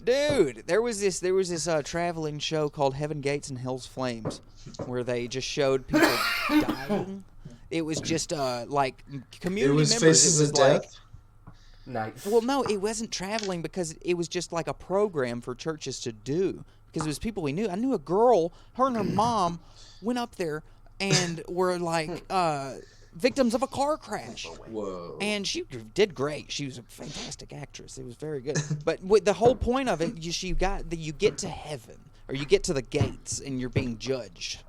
Dude, there was this traveling show called Heaven Gates and Hell's Flames, where they just showed people dying. It was just like community members. Faces of Death. Nice. Well, no, it wasn't traveling because it was just like a program for churches to do. Because it was people we knew. I knew a girl, her and her mom went up there and were like victims of a car crash. Whoa. And she did great. She was a fantastic actress. It was very good. But the whole point of it, you get to heaven, or you get to the gates, and you're being judged.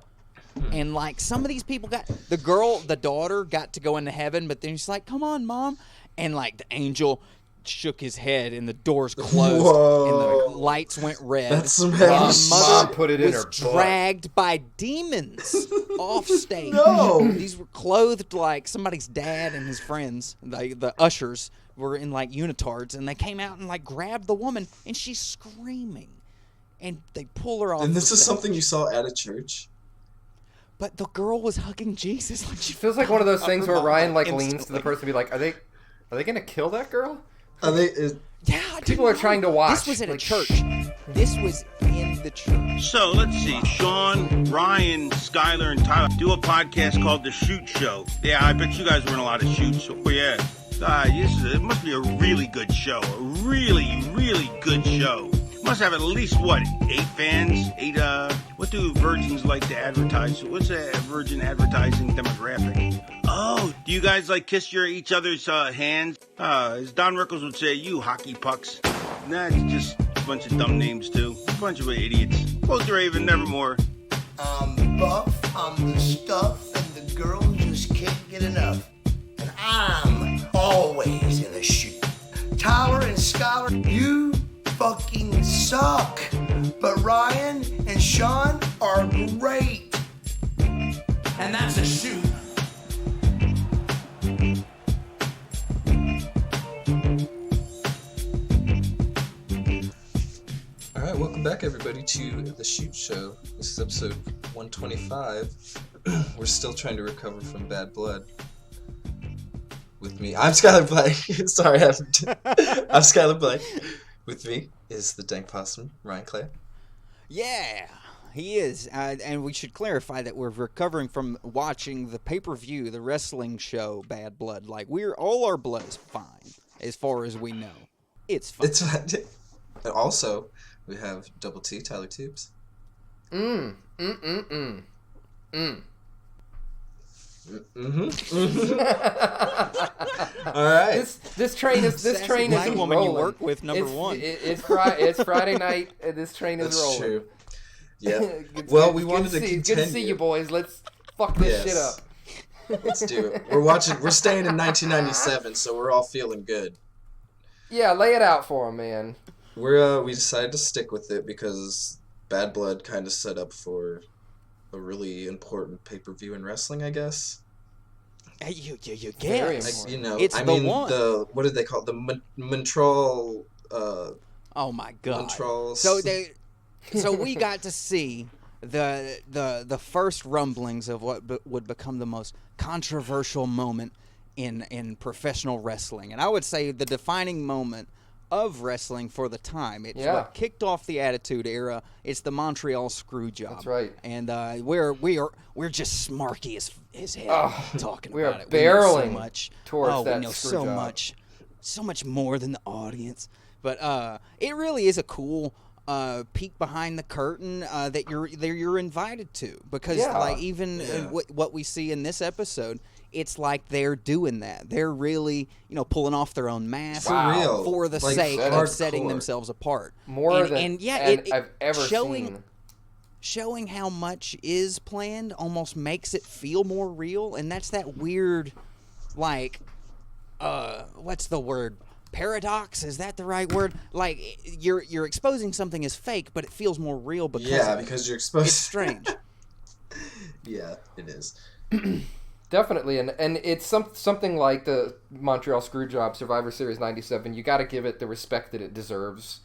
And like some of these people the daughter got to go into heaven, but then she's like, "Come on, Mom," and like the angel shook his head and the doors closed. Whoa. And the lights went red. That's some My heavy mother Mom put it in her was butt. dragged by demons off stage. No. These were clothed like somebody's dad and his friends. The ushers were in like unitards, and they came out and like grabbed the woman, and she's screaming, and they pull her off. And this the is stage. something you saw at a church? But the girl was hugging Jesus. Like she Feels like one of those things where Ryan like instantly. leans to the person and be like, "Are they gonna kill that girl?" Are they? Yeah, I People didn't are trying to watch. This was at a Like, church. This was in the church. So let's see. Sean, Ryan, Skylar, and Tyler do a podcast called The Shoot Show. Yeah, I bet you guys were in a lot of shoots. Oh yeah. It must be a really good show. A really, really good show. Must have at least, 8 fans? 8, what do virgins like to advertise? What's a virgin advertising demographic? Oh, do you guys like kiss each other's hands? As Don Rickles would say, you hockey pucks. Nah, it's just a bunch of dumb names too. A bunch of idiots. Quote Raven, nevermore. I'm buff, I'm the stuff, and the girls just can't get enough. And I'm always in a shoot. Tyler and Skylar, you fucking suck. But Ryan and Sean are great. And that's a shoot. Alright, welcome back everybody to The Shoot Show. This is episode 125. We're still trying to recover from bad blood. With me, I'm Skylar Blake. Sorry, I'm Skylar Blake. With me is the dank possum, Ryan Clay. Yeah, he is. And we should clarify that we're recovering from watching the pay-per-view, the wrestling show, Bad Blood. Like, all our blood is fine, as far as we know. It's fine. It's fine. And also, we have Double T, Tyler Tubes. All right. This train is Black woman rolling. you work with, number one. It's Friday night, and this train is That's rolling. true. Yeah. Well, we wanted to continue. Good to see you, boys. Let's fuck this shit up. Let's do it. We're staying in 1997, so we're all feeling good. Yeah, lay it out for him, man. We decided to stick with it because Bad Blood kind of set up for a really important pay-per-view in wrestling, I guess. Hey, you Very guess. important. It's the one. What did they call it? The Montreal. Oh my God! Montreal. So we got to see the first rumblings of what would become the most controversial moment in professional wrestling, and I would say the defining moment of wrestling for the time. It's what kicked off the Attitude Era. It's the Montreal Screwjob. That's right. And we're just smarky as hell talking we about are it. barreling we know so much. towards that we know screw so job. so much more than the audience. But it really is a cool peek behind the curtain that you're invited to, because even what we see in this episode, it's like they're doing that. They're really, pulling off their own mask for the sake of setting themselves apart. More than I've ever seen. Showing how much is planned almost makes it feel more real, and that's that weird, like, what's the word? Paradox? Is that the right word? Like, you're exposing something as fake, but it feels more real because you're exposed. It's strange. Yeah, it is. Definitely, and it's something like the Montreal Screwjob Survivor Series '97. You got to give it the respect that it deserves.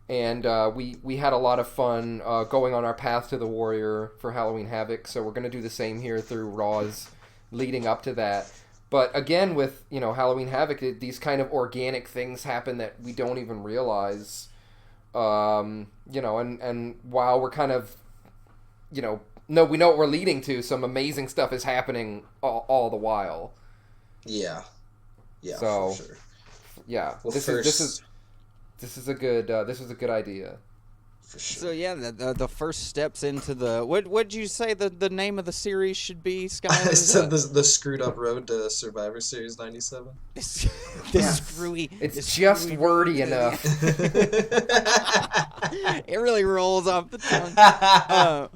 And we had a lot of fun going on our path to the Warrior for Halloween Havoc, so we're going to do the same here through Raws leading up to that. But again, with Halloween Havoc, these kind of organic things happen that we don't even realize You know, and while we're kind of, you know, no, we know what we're leading to. Some amazing stuff is happening all the while. Yeah. Yeah, So, for sure. Yeah, Well, this is a good idea. For sure. So yeah, the first steps into the what'd you say the name of the series should be, I Skylar? said the screwed up road to Survivor Series 97. the screwy. It's the just screwy wordy road. enough. It really rolls off the tongue.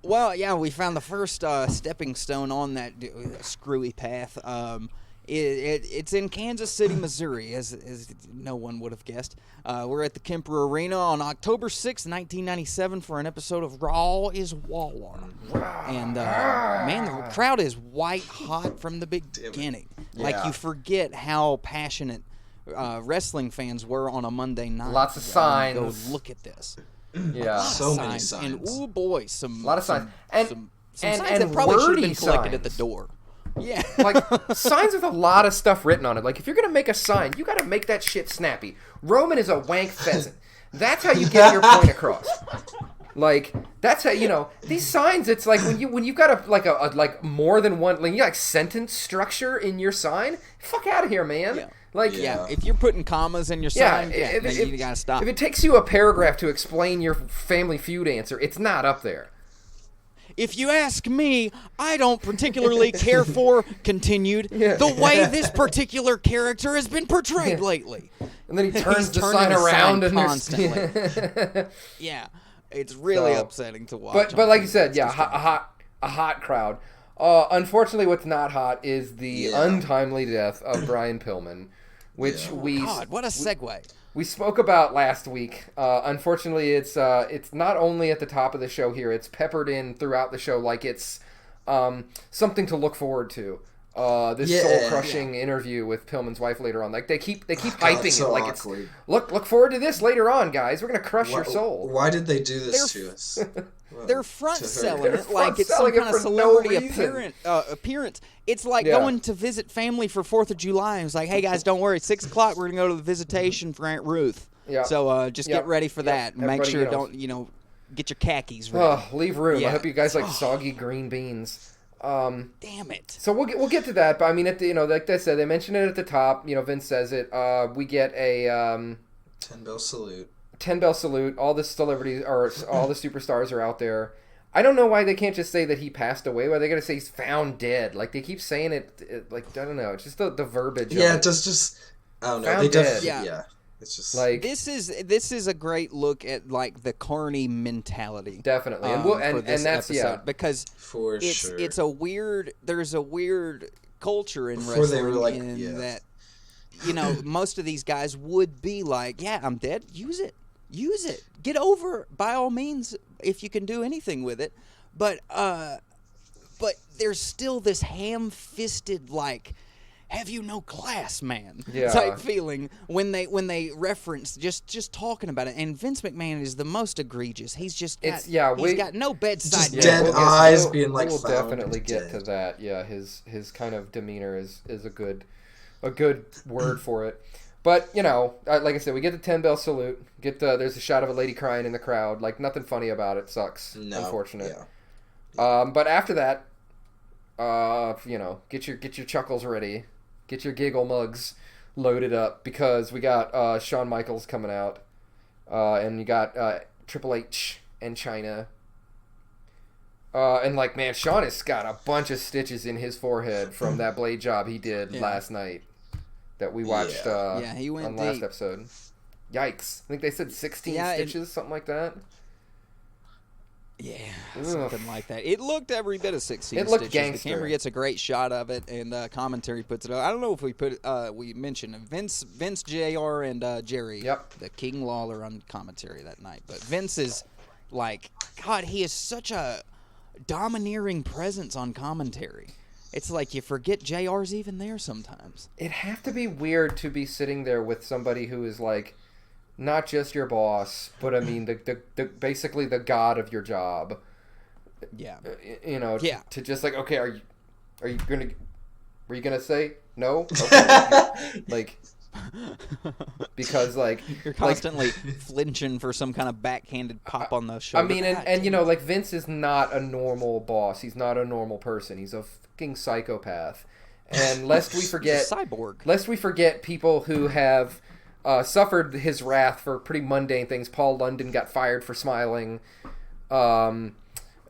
Well, yeah, we found the first stepping stone on that screwy path. It's in Kansas City, Missouri, as no one would have guessed. We're at the Kemper Arena on October 6th, 1997 for an episode of Raw is Waller. And, man, the crowd is white hot from the beginning. Like, Yeah. you forget how passionate wrestling fans were on a Monday night. Lots of signs. Go look at this. Yeah, So many signs. And, ooh, boy, a lot of signs, and some and signs that probably should have been wordy collected at the signs. door. Yeah. Like, signs with a lot of stuff written on it. Like, if you're going to make a sign, you got to make that shit snappy. Roman is a wank pheasant. That's how you get your point across. Like, that's how, you know, these signs, it's like when you've got like more than one, like, you got like sentence structure in your sign, fuck out of here, man. Yeah. Like, Yeah, if you're putting commas in your sign, then you gotta stop. If it takes you a paragraph to explain your Family Feud answer, it's not up there. If you ask me, I don't particularly care for, continued, the way this particular character has been portrayed lately. And then he He's turns the turning sign the sign around and constantly. Yeah, it's really So, upsetting to watch. But like you said, yeah, a hot crowd. Unfortunately, what's not hot is the untimely death of Brian Pillman, which God, what a segue. we spoke about last week. Unfortunately, it's not only at the top of the show here; it's peppered in throughout the show, like it's something to look forward to. This soul-crushing interview with Pillman's wife later on. Like they keep hyping so it, like awkward. it's look forward to this later on, guys. We're gonna crush your soul. Why did they do this to us? They're front To her. selling They're it like front it's some selling it kind of for no celebrity reason. appearance. It's like Yeah. going to visit family for 4th of July. And it's like, hey guys, don't worry. At 6 o'clock, we're gonna go to the visitation for Aunt Ruth. Yeah. So just Yeah. get ready for Yeah. that. And make Everybody, sure you know. don't get your khakis ready. Oh, leave room. Yeah. I hope you guys like soggy green beans. Damn it. So we'll get to that, but I mean, at the, you know, like I said, they mention it at the top. You know, Vince says it. We get a 10-bell salute. 10-bell salute. All the celebrities or all the superstars are out there. I don't know why they can't just say that he passed away. Why they gotta say he's found dead? Like they keep saying it like I don't know. It's just the verbiage. Yeah, of it does just. I don't know. Found They dead. definitely. Yeah. Yeah. It's just like This is a great look at like the Carney mentality. definitely, and for this and that's episode, because for it's sure. it's a weird. There's a weird culture in Before they wrestling were like, in yeah. that most of these guys would be like, yeah, I'm dead. Use it. Get over it, by all means if you can do anything with it. But there's still this ham-fisted like, have you no class, man? Yeah. Type feeling when they reference just talking about it. And Vince McMahon is the most egregious. He's just got, he's got no bedside Just manner. dead eyes being like We'll found definitely get to dead. that. Yeah, his kind of demeanor is a good word for it. But you know, like I said, we get the 10-bell salute. There's a shot of a lady crying in the crowd. Like nothing funny about it. Sucks. No, Unfortunate. yeah. But after that, you know, get your chuckles ready. Get your giggle mugs loaded up because we got Shawn Michaels coming out, and you got Triple H and Chyna. And like, man, Shawn has got a bunch of stitches in his forehead from that blade job he did last night that we watched he went on last deep. episode. Yikes. I think they said 16 stitches, something like that. Yeah, something like that. It looked every bit of 16 It looked stitches. gangster. The camera gets a great shot of it, and commentary puts it up. I don't know if we mentioned Vince, JR, and Jerry, the King Lawler on commentary that night. But Vince is like, God, he is such a domineering presence on commentary. It's like you forget JR's even there sometimes. It'd have to be weird to be sitting there with somebody who is like, not just your boss, but I mean the basically the god of your job. Yeah. You know. Yeah. To just like, okay, were you gonna say no? Okay. Like, because like you're constantly flinching for some kind of backhanded pop on the shoulder. I mean, and you know, like Vince is not a normal boss. He's not a normal person. He's a fucking psychopath. And lest we forget, cyborg. Lest we forget people who have suffered his wrath for pretty mundane things. Paul London got fired for smiling. How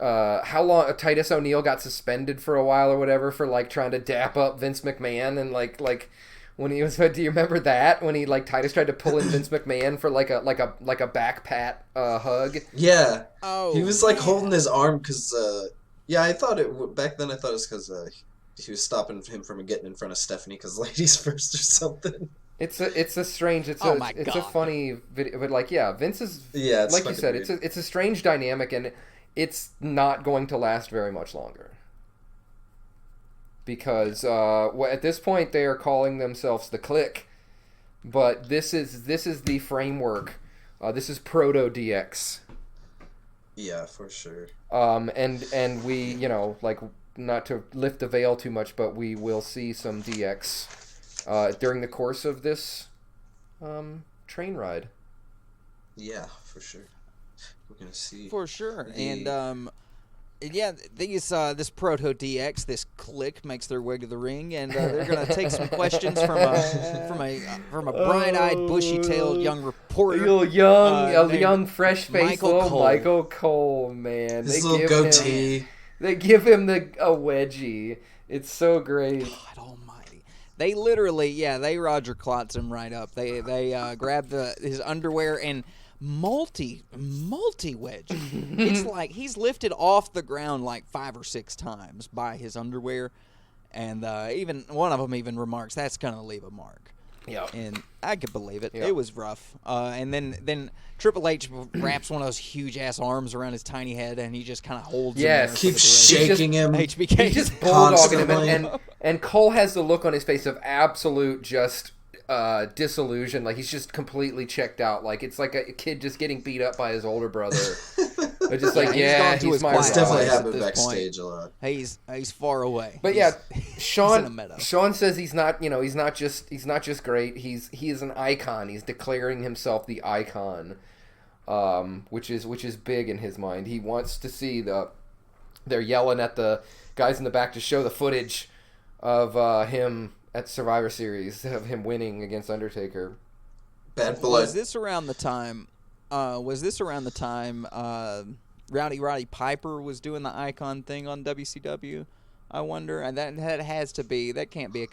long Titus O'Neil got suspended for a while or whatever for like trying to dap up Vince McMahon and like when he was, do you remember that when he like Titus tried to pull in Vince McMahon for like a back pat hug? Yeah. Oh, he was like holding his arm because I thought it back then. I thought it was because he was stopping him from getting in front of Stephanie because ladies first or something. It's a strange. It's a funny video, but like Vince is it's like you said. weird. It's a strange dynamic, and it's not going to last very much longer. Because at this point they are calling themselves the Clique, but this is the framework. This is proto DX. Yeah, for sure. And we like not to lift the veil too much, but we will see some DX during the course of this train ride. Yeah, for sure. We're gonna see for sure. And this proto DX, this Clique, makes their way to the ring, and they're gonna take some questions from a bright-eyed, bushy-tailed young reporter, young fresh-faced Michael Cole, man. His little goatee. They give him a wedgie. It's so great. God almighty. They literally, they Roger Klotz him right up. They grab his underwear and multi wedge. It's like he's lifted off the ground like 5 or 6 times by his underwear, and even one of them even remarks that's gonna leave a mark. Yeah, and I could believe it. Yeah. It was rough. And then Triple H wraps one of those huge ass arms around his tiny head, and he just kind of holds him there. Keeps shaking him. HBK He's just bulldogging him, and Cole has the look on his face of absolute just disillusion. Like he's just completely checked out. Like it's like a kid just getting beat up by his older brother. They're just like, he's my. It's definitely at happened this backstage point. A lot. He's far away. But Sean says he's not just great. He is an icon. He's declaring himself the icon, which is big in his mind. He wants to see they're yelling at the guys in the back to show the footage of him at Survivor Series of him winning against Undertaker. Bad blood. Was this around the time? Rowdy Piper was doing the icon thing on WCW? I wonder, and that has to be. That can't be a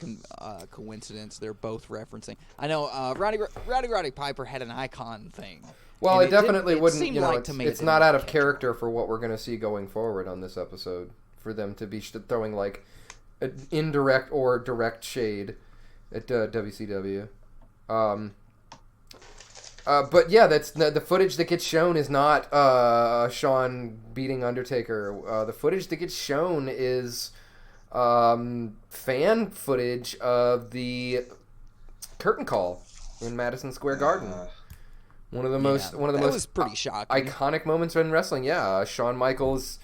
coincidence. They're both referencing. I know Rowdy Piper had an icon thing. Well, it definitely wouldn't. Seemed like to me it's not out of character for what we're going to see going forward on this episode. For them to be throwing like an indirect or direct shade at WCW. But yeah, that's the footage that gets shown is not Shawn beating Undertaker. The footage that gets shown is fan footage of the curtain call in Madison Square Garden. One of the most was pretty shocking. Iconic moments in wrestling. Yeah, Shawn Michaels,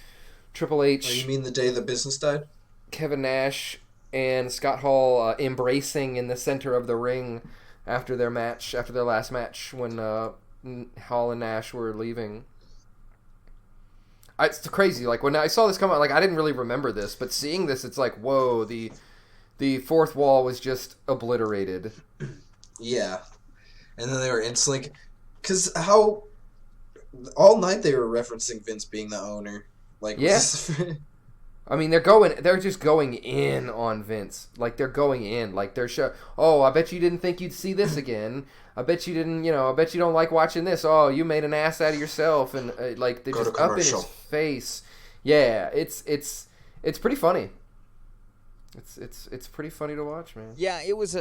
Triple H. Oh, you mean the day the business died? Kevin Nash and Scott Hall embracing in the center of the ring after their last match when Hall and Nash were leaving. It's crazy. Like when I saw this come out, like I didn't really remember this, but seeing this, it's like, whoa, the fourth wall was just obliterated. Yeah, and then they were instantly, because how all night they were referencing Vince being the owner. Like, yes. I mean, they're just going in on Vince. Like, they're going in. Like, they're I bet you didn't think you'd see this again. I bet you didn't, I bet you don't like watching this. Oh, you made an ass out of yourself. And, like, they're just up in his face. Yeah, it's pretty funny. It's pretty funny to watch, man. Yeah, it was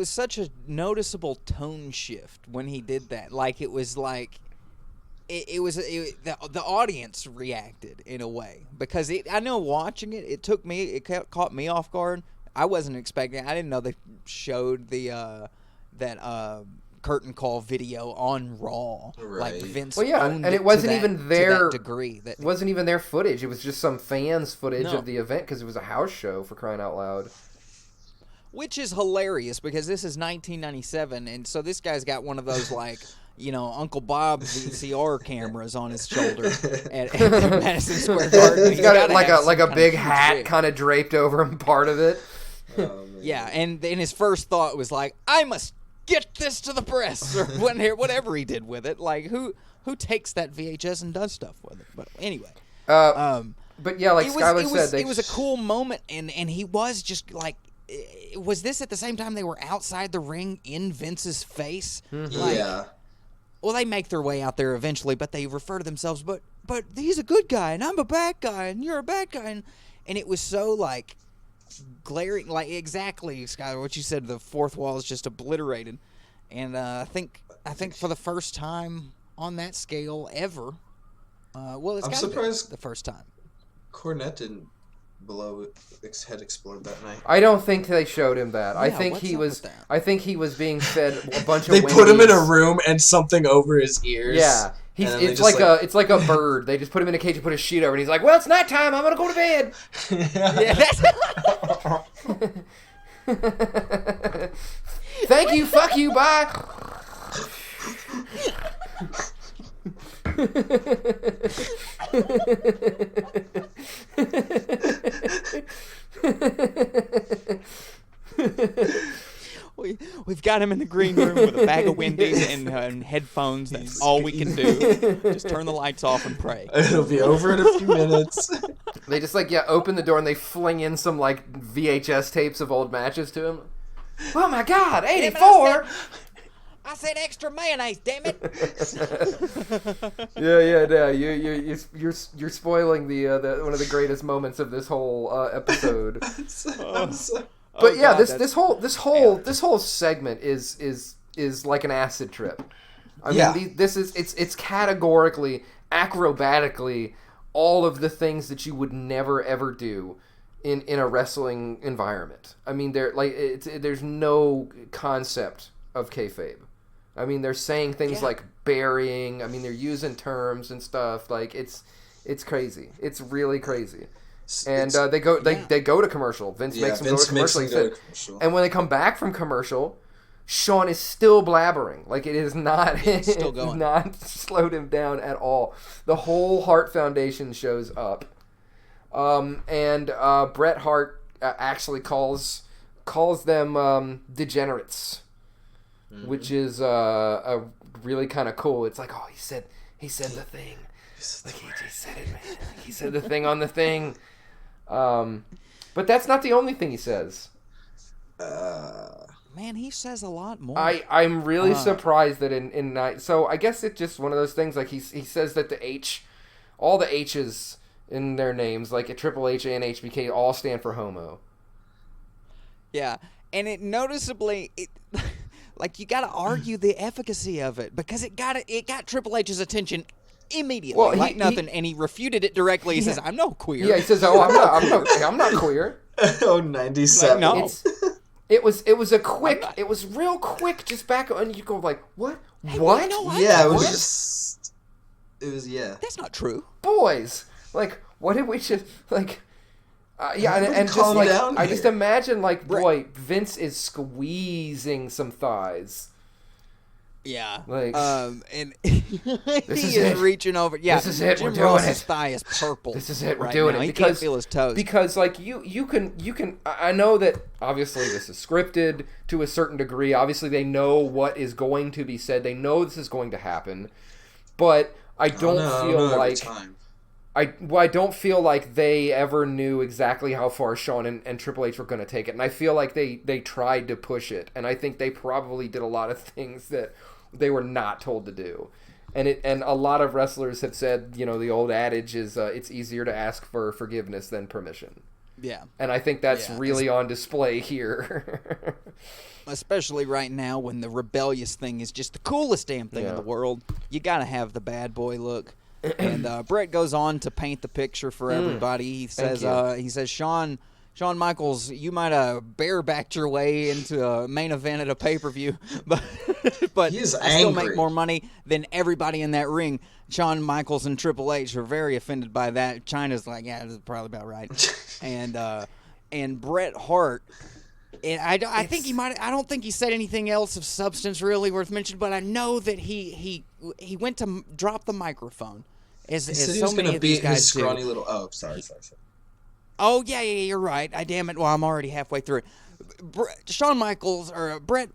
such a noticeable tone shift when he did that. Like, it was like... The audience reacted in a way because I know watching it caught me off guard. I wasn't expecting. I didn't know they showed that curtain call video on Raw. Right. Like Vince. Well, yeah, owned and it wasn't even their to that degree. That it wasn't even their footage. It was just some fans' footage of the event because it was a house show, for crying out loud. Which is hilarious because this is 1997, and so this guy's got one of those like, Uncle Bob VCR cameras on his shoulder at Madison Square Garden. He's got like a big hat kind of draped over him, part of it. Oh, Yeah, and then his first thought was like, I must get this to the press, or whatever he did with it. Like, who takes that VHS and does stuff with it? But anyway. But yeah, like Skylar said, it was a cool moment, and he was just like, was this at the same time they were outside the ring in Vince's face? Yeah. Well, they make their way out there eventually, but they refer to themselves, but he's a good guy, and I'm a bad guy, and you're a bad guy, and it was so like glaring, like exactly, Skylar, what you said. The fourth wall is just obliterated, and I think for the first time on that scale ever. Well, it's I'm got surprised the first time. Cornette didn't had exploded that night. I don't think they showed him that. I Yeah, think what's he up was. with that? I think he was being fed a bunch of. They put him in a Wendy's. room and something over his ears. Yeah, and then they it's just, like it's like a bird. They just put him in a cage and put a sheet over, and he's like, "Well, it's nighttime. I'm gonna go to bed." Yeah, that's Thank you. Fuck you. Bye. We've got him in the green room with a bag of Wendy's and headphones. That's all we can do. Just turn the lights off and pray. It'll be over in a few minutes. They just open the door and they fling in some like VHS tapes of old matches to him. Oh my God, 84. I said extra mayonnaise, damn it! Yeah. You're spoiling the one of the greatest moments of this whole episode. But yeah, God, this whole segment is like an acid trip. I mean, it's categorically, acrobatically, all of the things that you would never ever do in a wrestling environment. I mean, there's no concept of kayfabe. I mean, they're saying things like burying. I mean, they're using terms and stuff. Like it's crazy. It's really crazy. And they go to commercial. Vince makes them go to commercial. And when they come back from commercial, Sean is still blabbering. Like it is not still going. not slowed him down at all. The whole Hart Foundation shows up. And Bret Hart actually calls them degenerates. Mm-hmm. Which is a really kind of cool. It's like, oh, he said the thing. Like he just said it, man. Like, he said the thing on the thing. But that's not the only thing he says. Man, he says a lot more. I'm really surprised that in night. So I guess it's just one of those things. Like he says that all the H's in their names, like a Triple H and HBK, all stand for homo. Yeah, and it noticeably like you got to argue the efficacy of it because it got Triple H's attention immediately, well, nothing, and he refuted it directly. He says, "I'm no queer." Yeah, he says, "Oh, I'm not queer." Oh, 97. Like, no. It was real quick, just back, and you go like, "What? Hey, what?" Yeah, it was That's not true. Boys, like, what did we just like? Yeah, and just calm like down I just here. imagine like, boy, Vince is squeezing some thighs. Yeah. Like, and he is is it. reaching over. Yeah. This is it. Jim We're doing Ross's it. thigh is purple. This is it. We're right doing now. it He because can't feel his toes. Because like you can. I know that obviously this is scripted to a certain degree. Obviously they know what is going to be said. They know this is going to happen, but I don't feel like. I don't feel like they ever knew exactly how far Shawn and Triple H were going to take it. And I feel like they tried to push it. And I think they probably did a lot of things that they were not told to do. And a lot of wrestlers have said, the old adage is it's easier to ask for forgiveness than permission. Yeah. And I think that's really on display here. Especially right now when the rebellious thing is just the coolest damn thing in the world. You got to have the bad boy look. And Bret goes on to paint the picture for everybody. He says, Shawn Michaels, you might have barebacked your way into a main event at a pay-per-view, but I still make more money than everybody in that ring. Shawn Michaels and Triple H are very offended by that. China's like, yeah, this is probably about right. And Bret Hart And I think he might. I don't think he said anything else of substance really worth mentioning. But I know that he went to drop the microphone. He said he was going to beat his scrawny little. Oh, sorry. Oh yeah, you're right. Damn it. Well, I'm already halfway through it. Shawn Michaels or Bret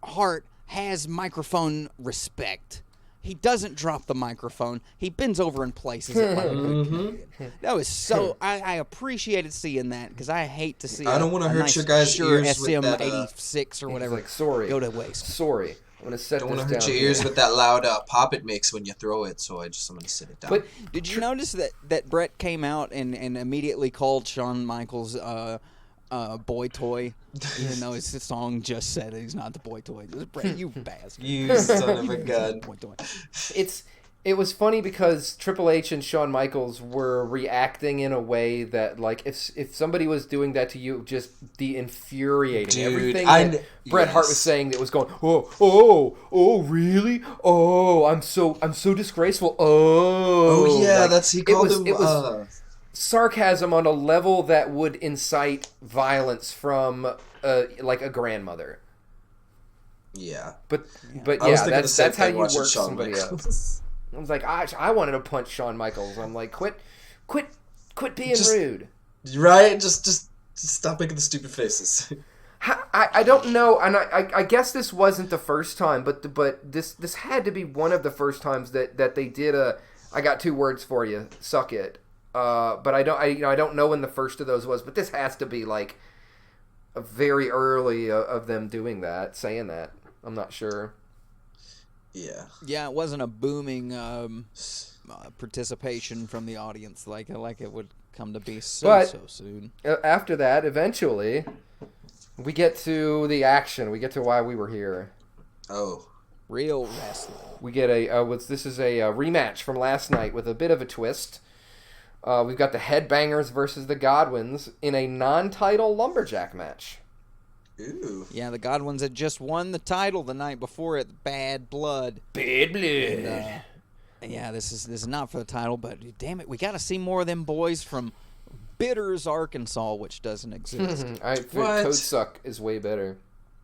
Hart has microphone respect. He doesn't drop the microphone. He bends over and places it like a good kid. That was so. I appreciated seeing that because I hate to see. I don't want to hurt nice your guys' Shure ears with that. SM86 or whatever. Like, sorry, go to waste. Sorry, I'm gonna set. Don't this want to hurt down your ears here. with that loud pop it makes when you throw it. So I'm gonna sit it down. But Did you notice that Bret came out and immediately called Shawn Michaels boy toy, even though his song just said he's not the boy toy. Bret, you bastard. You son of a gun. Boy toy. It was funny because Triple H and Shawn Michaels were reacting in a way that, like, if somebody was doing that to you, just the infuriating. Dude, everything that Bret Hart was saying that was going, oh, really? Oh, I'm so disgraceful. Oh yeah, like, he called him. It was sarcasm on a level that would incite violence from like a grandmother. Yeah, but I was yeah, thinking the same that's how thing you work watching Shawn somebody Michaels. else. I was like, I wanted to punch Shawn Michaels. I'm like, quit being rude. Right? Just stop making the stupid faces. I don't know, and I guess this wasn't the first time, but this had to be one of the first times that they did a. I got two words for you, suck it. But I don't know when the first of those was, but this has to be like a very early of them doing that, saying that. I'm not sure. Yeah. Yeah, it wasn't a booming participation from the audience like it would come to be so soon. After that, eventually, we get to the action. We get to why we were here. Oh. Real wrestling. We get this is a rematch from last night with a bit of a twist. We've got the Headbangers versus the Godwins in a non-title lumberjack match. Ooh. Yeah, the Godwins had just won the title the night before at Bad Blood. Bad Blood. And, yeah, this is not for the title, but damn it, we got to see more of them boys from Bitters, Arkansas, which doesn't exist. I think Toad Suck is way better.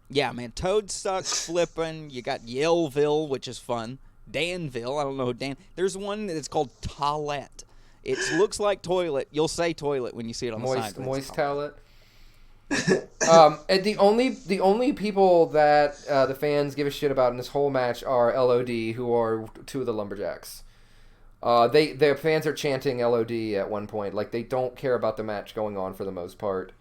Yeah, man, Toad Suck, flipping. You got Yellville, which is fun. Danville, I don't know who Dan. There's one that's called Toilette. It looks like toilet. You'll say toilet when you see it on the side. Moist towelette. And the only people that the fans give a shit about in this whole match are LOD, who are two of the lumberjacks. Their fans are chanting LOD at one point, like they don't care about the match going on for the most part.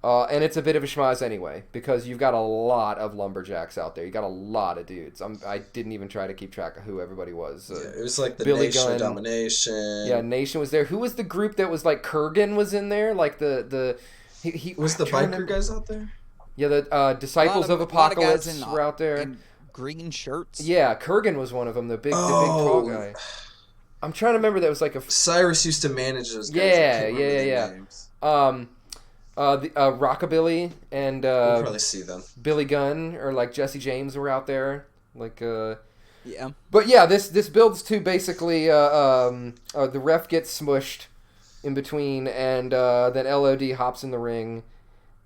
And it's a bit of a schmozz anyway, because you've got a lot of lumberjacks out there. You got a lot of dudes. I didn't even try to keep track of who everybody was. Yeah, it was like the Billy Nation Gunn. of Domination. Yeah, Nation was there. Who was the group that was like Kurgan was in there? Like he was the biker guys out there? Yeah, the Disciples of Apocalypse were out there. In green shirts. Yeah, Kurgan was one of them. The big tall guy. I'm trying to remember. That was like a. Cyrus used to manage those guys. Yeah. The Rockabilly and we'll probably see them. Billy Gunn or like Jesse James were out there. Like yeah. But yeah, this builds to basically the ref gets smushed in between, and then LOD hops in the ring,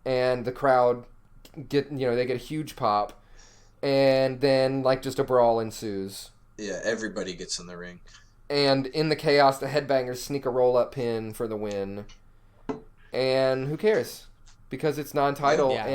and the crowd they get a huge pop, and then like just a brawl ensues. Yeah, everybody gets in the ring. And in the chaos, the Headbangers sneak a roll-up pin for the win. And who cares? Because it's non-title. Yeah,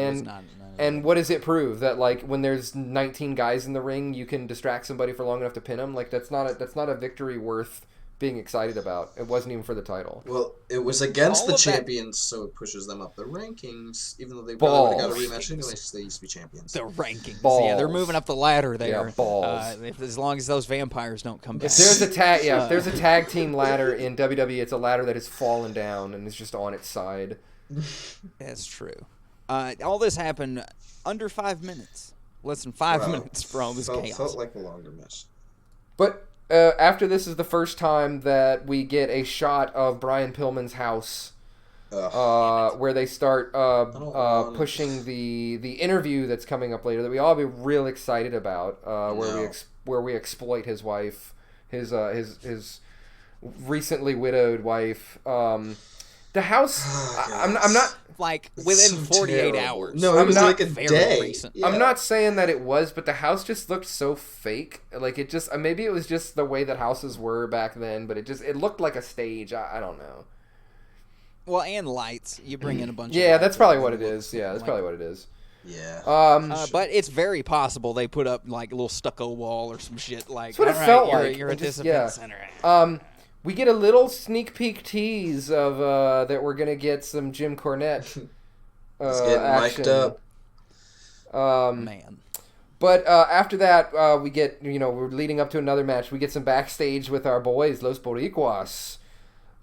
and what does it prove? That like when there's 19 guys in the ring, you can distract somebody for long enough to pin them? Like that's not a victory worth being excited about. It wasn't even for the title. Well, it was against the champions, so it pushes them up the rankings, even though they probably would have got a rematch anyway, because they used to be champions. The rankings. Balls. Yeah, they're moving up the ladder there. Yeah, balls. As long as those vampires don't come back. If there's a tag team ladder in WWE, it's a ladder that has fallen down and is just on its side. That's true. All this happened under 5 minutes. Less than 5 minutes for all this chaos. Felt like a longer match. But after this is the first time that we get a shot of Brian Pillman's house, where they start pushing the interview that's coming up later that we all be real excited about, where we exploit his wife, his recently widowed wife. The house. I'm not. Like within So 48 terrible. hours. No, it was not like a very day. recent. Yeah. I'm not saying that it was, but the house just looked so fake. Like it just maybe it was just the way that houses were back then, but it looked like a stage. I don't know. Well, and lights. You bring in a bunch of Yeah, lights, that's probably and what it it looks is. Yeah, that's like- probably what it is. Yeah. But it's very possible they put up like a little stucco wall or some shit. Like, That's what it "All right, felt you're, like. You're It at just- this yeah. event center. We get a little sneak peek tease of that we're gonna get some Jim Cornette It's getting action. mic'd up. Man. But after that, we get, we're leading up to another match. We get some backstage with our boys, Los Boricuas.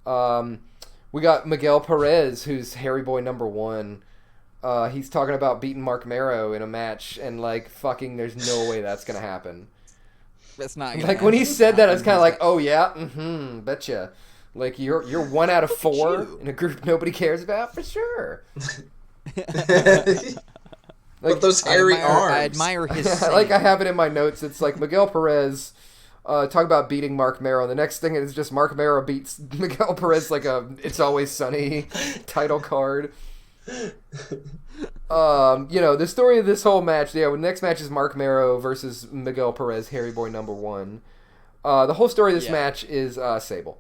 We got Miguel Perez, who's Harry Boy #1. He's talking about beating Mark Marrow in a match, and like, fucking, there's no way that's gonna happen. That's not gonna Like when he happen. said that, I was kind of like, "Oh yeah, betcha." Like you're 1 out of 4 you. in a group nobody cares about for sure. But those hairy arms. I admire his. Like I saying. have it in my notes. It's like Miguel Perez talk about beating Mark Marrow. The next thing is just Mark Marrow beats Miguel Perez like a "It's Always Sunny" title card. The story of this whole match. Yeah, the next match is Mark Marrow versus Miguel Perez, Harry Boy #1. The whole story of this Yeah. match is Sable.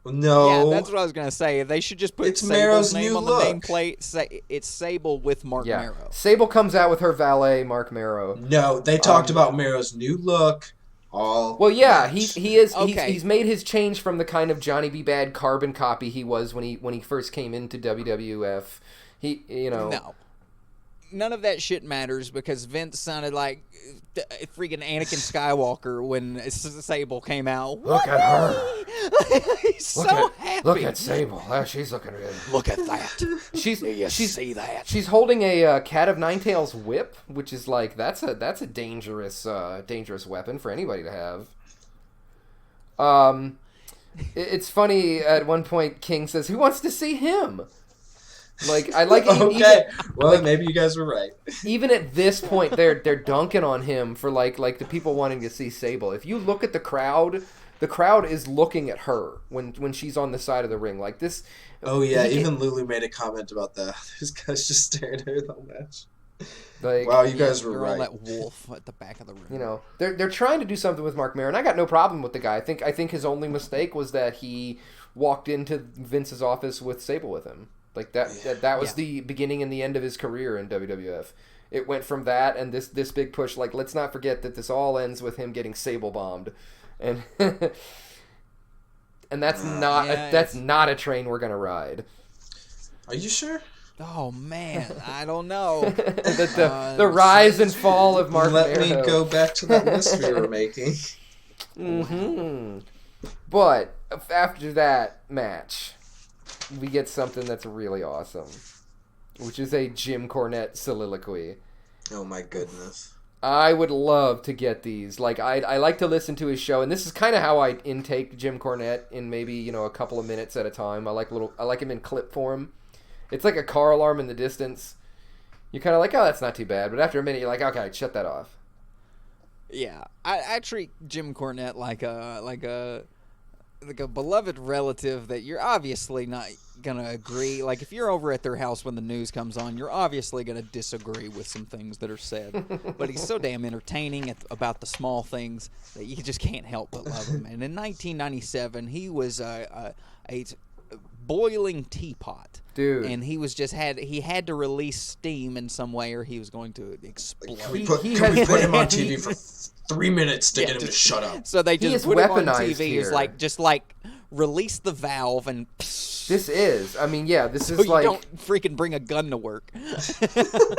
No. Yeah, that's what I was gonna say. They should just put It's Sable's Marrow's name new on look. the nameplate. Say it's Sable with Mark Yeah, Marrow. Sable comes out with her valet, Mark Marrow. No, they talked about Marrow's new look. Well, yeah, he is. Okay. He's made his change from the kind of Johnny B. Bad carbon copy he was when he first came into WWF. No. None of that shit matters because Vince sounded like freaking Anakin Skywalker when Sable came out. Look at her. He's happy. Look at Sable. Oh, she's looking good. Look at that. She's See that? she's holding a Cat of Nine Tails whip, which is like that's a dangerous weapon for anybody to have. It's funny. At one point, King says, "Who wants to see him?" Like I like Okay. Well, maybe you guys were right. even at this point, they're dunking on him for like the people wanting to see Sable. If you look at the crowd is looking at her when she's on the side of the ring like this. Oh yeah, even Lulu made a comment about that. This guy's just staring at her the whole match. Like, Wow, you guys were They're all right. that wolf at the back of the room. they're trying to do something with Mark Maron. And I got no problem with the guy. I think his only mistake was that he walked into Vince's office with Sable with him. Like that was the beginning and the end of his career in WWF. It went from that and this big push. Like, let's not forget that this all ends with him getting Sable bombed, and and that's not a train we're gonna ride. Are you sure? Oh man, I don't know. The rise and fall of Mark Let me Marrow. go back to that list we were making. But after that match, we get something that's really awesome, which is a Jim Cornette soliloquy. Oh my goodness. I would love to get these. Like I like to listen to his show, and this is kind of how I intake Jim Cornette in maybe a couple of minutes at a time. I like him in clip form. It's like a car alarm in the distance. You're kind of like, oh, that's not too bad, but after a minute, you're like, okay, shut that off. Yeah, I treat Jim Cornette like a beloved relative that you're obviously not gonna agree. Like if you're over at their house when the news comes on, you're obviously gonna disagree with some things that are said. But he's so damn entertaining about the small things that you just can't help but love him. And in 1997, he was a boiling teapot. Dude. And he was he had to release steam in some way or he was going to explode. Can we put him on TV for 3 minutes to get him to shut up? So they He just is put him on weaponized TV. here. It's like release the valve and This is, I mean, yeah, this so is you like don't freaking bring a gun to work.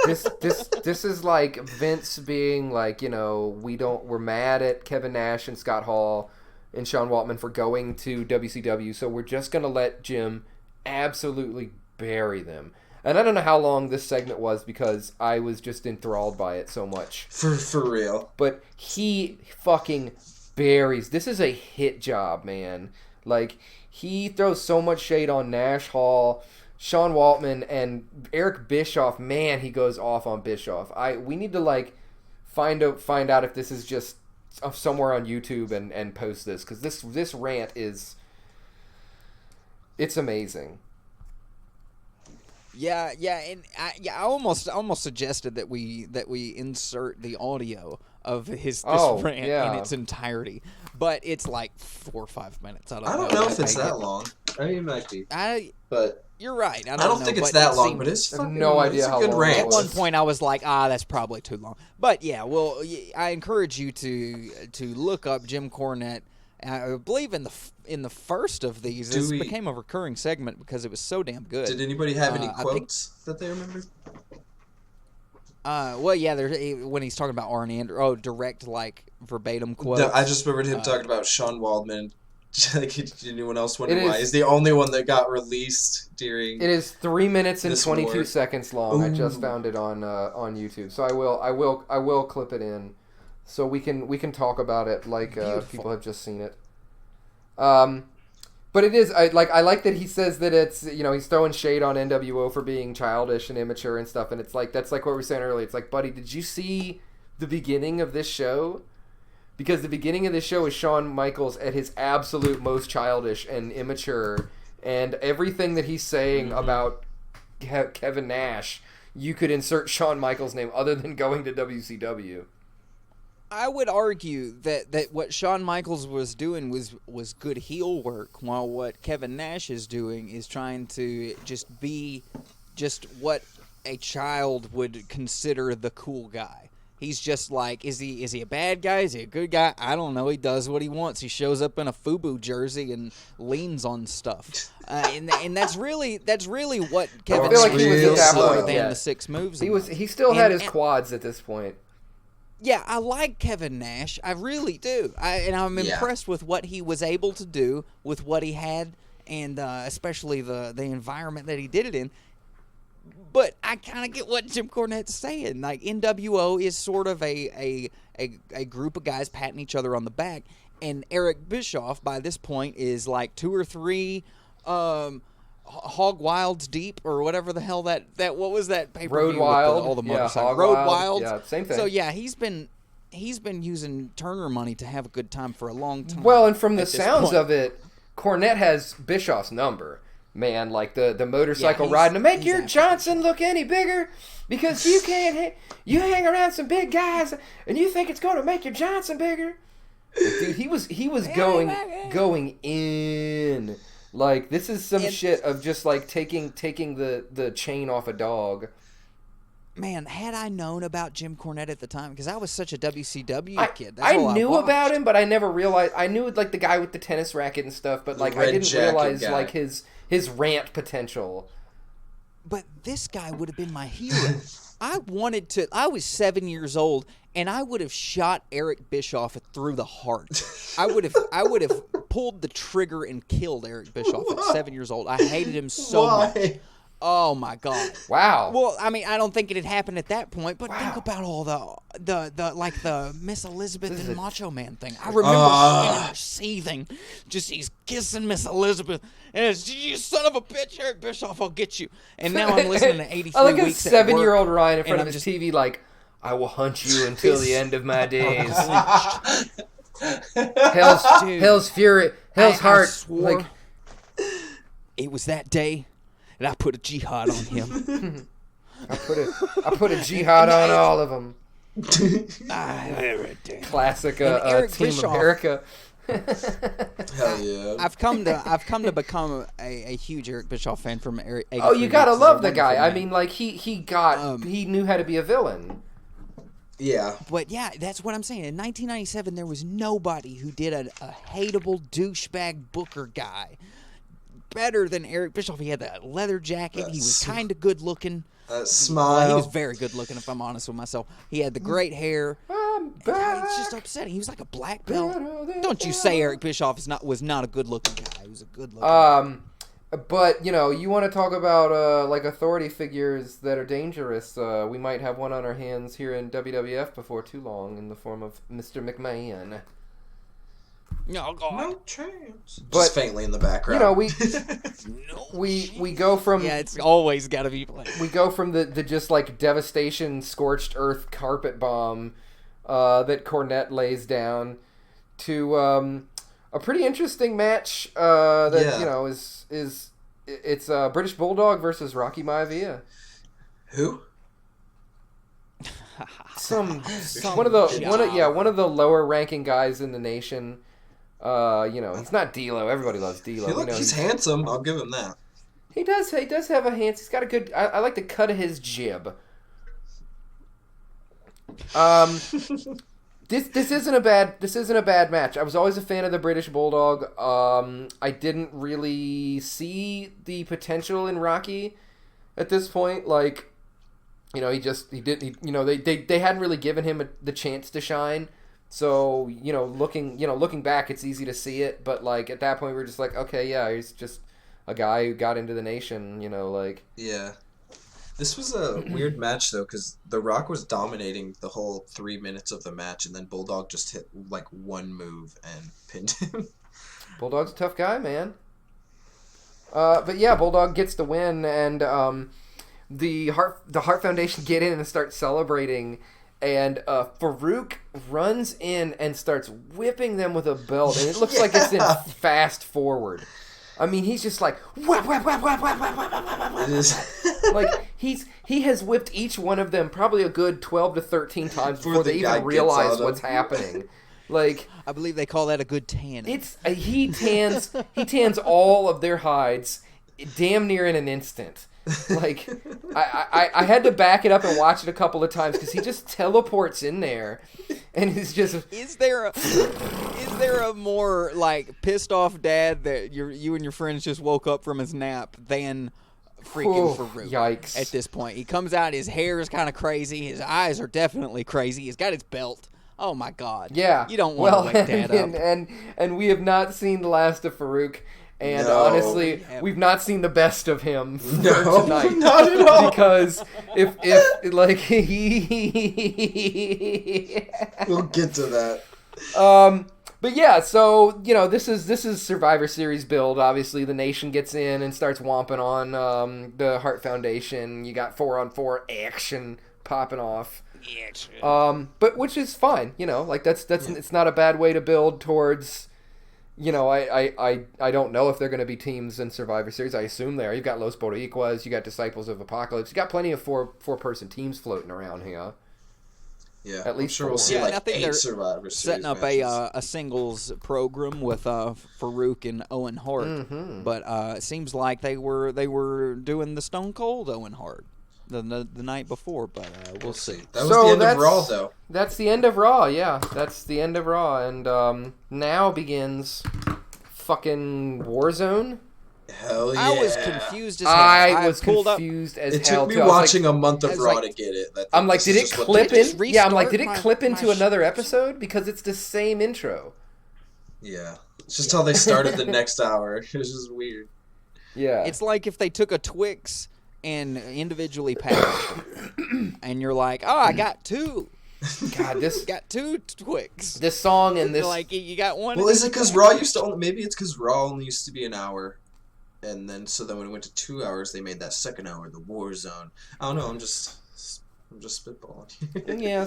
this is like Vince being like, we're mad at Kevin Nash and Scott Hall and Sean Waltman for going to WCW, so we're just gonna let Jim absolutely bury them. And I don't know how long this segment was because I was just enthralled by it so much. For real. But he fucking buries. This is a hit job, man. Like, he throws so much shade on Nash Hall, Sean Waltman, and Eric Bischoff. Man, he goes off on Bischoff. We need to find out if this is just somewhere on YouTube and post this, because this rant it's amazing. Yeah, and I almost suggested that we insert the audio of this rant in its entirety, but it's like 4 or 5 minutes. I don't know if it's that long. I mean, it might be. But you're right. I don't think it's that long, but it's fucking, no idea how good long rant. At one point, I was like, that's probably too long. But yeah, well, I encourage you to look up Jim Cornette. I believe in the first of these, this became a recurring segment because it was so damn good. Did anybody have any quotes that they remembered? Well, yeah, when he's talking about Arn Anderson, direct, like, verbatim quotes. No, I just remembered him talking about Sean Waldman. Like, did anyone else wonder why? He's the only one that got released during. It is 3 minutes and 22 war. seconds long. Ooh. I just found it on YouTube, so I will clip it in, so we can talk about it like people have just seen it. But it is I like that he says that it's, he's throwing shade on NWO for being childish and immature and stuff, and it's like that's like what we were saying earlier. It's like, buddy, did you see the beginning of this show? Because the beginning of this show is Shawn Michaels at his absolute most childish and immature, and everything that he's saying about Kevin Nash, you could insert Shawn Michaels' name other than going to WCW. I would argue that what Shawn Michaels was doing was good heel work, while what Kevin Nash is doing is trying to just be just what a child would consider the cool guy. He's just like, is he a bad guy? Is he a good guy? I don't know. He does what he wants. He shows up in a FUBU jersey and leans on stuff, and that's really what Kevin Nash was at that other point, than the 6 moves. He still had his quads at this point. Yeah, I like Kevin Nash. I really do. I'm impressed with what he was able to do with what he had, and especially the environment that he did it in. But I kind of get what Jim Cornette's saying. Like, NWO is sort of a group of guys patting each other on the back, and Eric Bischoff by this point is like 2 or 3 Hog Wilds deep, or whatever the hell that what was that pay-per-view Road Wild, with all the motorcycles? Hog Road Wild. Wild, yeah, same thing. So yeah, he's been using Turner money to have a good time for a long time. Well, and from the sounds of it, Cornette has Bischoff's number. Man, like the motorcycle riding to make your Johnson look any bigger, because you can't you hang around some big guys and you think it's going to make your Johnson bigger. Dude, he was going in. Like, this is some shit of just like taking the chain off a dog. Man, had I known about Jim Cornette at the time, because I was such a WCW kid. That's I all knew watched. about him, but I never realized. I knew like the guy with the tennis racket and stuff, but like I didn't realize guy. like his rant potential. But this guy would have been my hero. I was 7 years old, and I would have shot Eric Bischoff through the heart. I would have pulled the trigger and killed Eric Bischoff at 7 years old. I hated him so much. Oh my God! Wow. Well, I mean, I don't think it had happened at that point, but think about all the Miss Elizabeth and Macho Man thing. I remember seething. Just he's kissing Miss Elizabeth, and it's, you son of a bitch, Eric Bischoff, I'll get you. And now I'm listening to 83 I like Weeks a at 7-year-old Work, Ryan in front of and his TV, like, I will hunt you until the end of my days. Hell's fury, Hell's heart. I swore it was that day. And I put a jihad on him. I put a jihad on all of them. Classic Team Bischoff, America. Hell yeah! I've come to become a huge Eric Bischoff fan from Eric. Oh, you gotta love the guy. I mean, like he knew how to be a villain. Yeah. But yeah, that's what I'm saying. In 1997, there was nobody who did a hateable douchebag Booker guy better than Eric Bischoff. He had that leather jacket. He was kind of good looking. That smile. He was very good looking, if I'm honest with myself. He had the great hair. It's just upsetting. He was like a black belt. Don't you say Eric Bischoff was not a good looking guy. He was a good looking guy. But, you want to talk about, like, authority figures that are dangerous. We might have one on our hands here in WWF before too long in the form of Mr. McMahon. No, God. No chance. But, just faintly in the background. we go from... Yeah, it's always got to be played. We go from the just, like, devastation, scorched earth carpet bomb that Cornette lays down to a pretty interesting match that, is It's British Bulldog versus Rocky Maivia. Who? One of the lower ranking guys in the nation. He's not D'Lo. Everybody loves D'Lo. He's handsome. I'll give him that. He does have a hands. He's got a good. I like the cut of his jib. This isn't a bad match. I was always a fan of the British Bulldog. I didn't really see the potential in Rocky at this point. Like, they hadn't really given him the chance to shine. So, looking back, it's easy to see it. But like at that point, we were just like, okay, yeah, he's just a guy who got into the nation. Yeah. This was a weird match, though, because The Rock was dominating the whole 3 minutes of the match, and then Bulldog just hit, like, one move and pinned him. Bulldog's a tough guy, man. But yeah, Bulldog gets the win, and the Hart Foundation get in and start celebrating, and Farouk runs in and starts whipping them with a belt, and it looks like it's in fast forward. I mean, he's just like whap, whap, whap, whap, whap, whap, whap, whap, whap. Like he has whipped each one of them probably a good 12 to 13 times before they even realize what's happening. Like, I believe they call that a good tan. It's he tans all of their hides damn near in an instant. Like, I had to back it up and watch it a couple of times because he just teleports in there, and he's just. Is there a more like pissed off dad that you and your friends just woke up from his nap than freaking Farouk? Yikes! At this point, he comes out. His hair is kind of crazy. His eyes are definitely crazy. He's got his belt. Oh my God! Yeah, you don't want to wake Dad up. And we have not seen the last of Farouk. And honestly, we've not seen the best of him tonight. Not at all. Because if like we'll get to that. But yeah, so this is Survivor Series build. Obviously, the nation gets in and starts womping on the Hart Foundation. You got 4-on-4 action popping off. But which is fine. Like that's it's not a bad way to build towards. I don't know if they're going to be teams in Survivor Series. I assume they are. You've got Los Boricuas, you got Disciples of Apocalypse. You got plenty of four-person teams floating around here. Yeah, at least we'll see I think 8 they're Survivor Series setting up matches. a singles program with Farouk and Owen Hart. Mm-hmm. But it seems like they were doing the Stone Cold Owen Hart the night before. But we'll see. That was the end of Raw, though. That's the end of Raw, yeah. That's the end of Raw. And now begins fucking Warzone. Hell yeah. I was confused as hell. I was confused as hell. It took me watching a month of Raw to get it. I'm like, did it clip in? Yeah, I'm like, did it my- clip into my another episode? Because it's the same intro. Yeah. It's just how they started the next hour. It was just weird. Yeah. It's like if they took a Twix and individually packaged them, and you're like, oh, I got 2. God, this Got 2 Twix. this song and this You're like, you got one. Well, is it because Raw used to only... Maybe it's because Raw only used to be an hour. And then when it went to 2 hours, they made that second hour, the War Zone. I don't know, I'm just spitballing. yeah,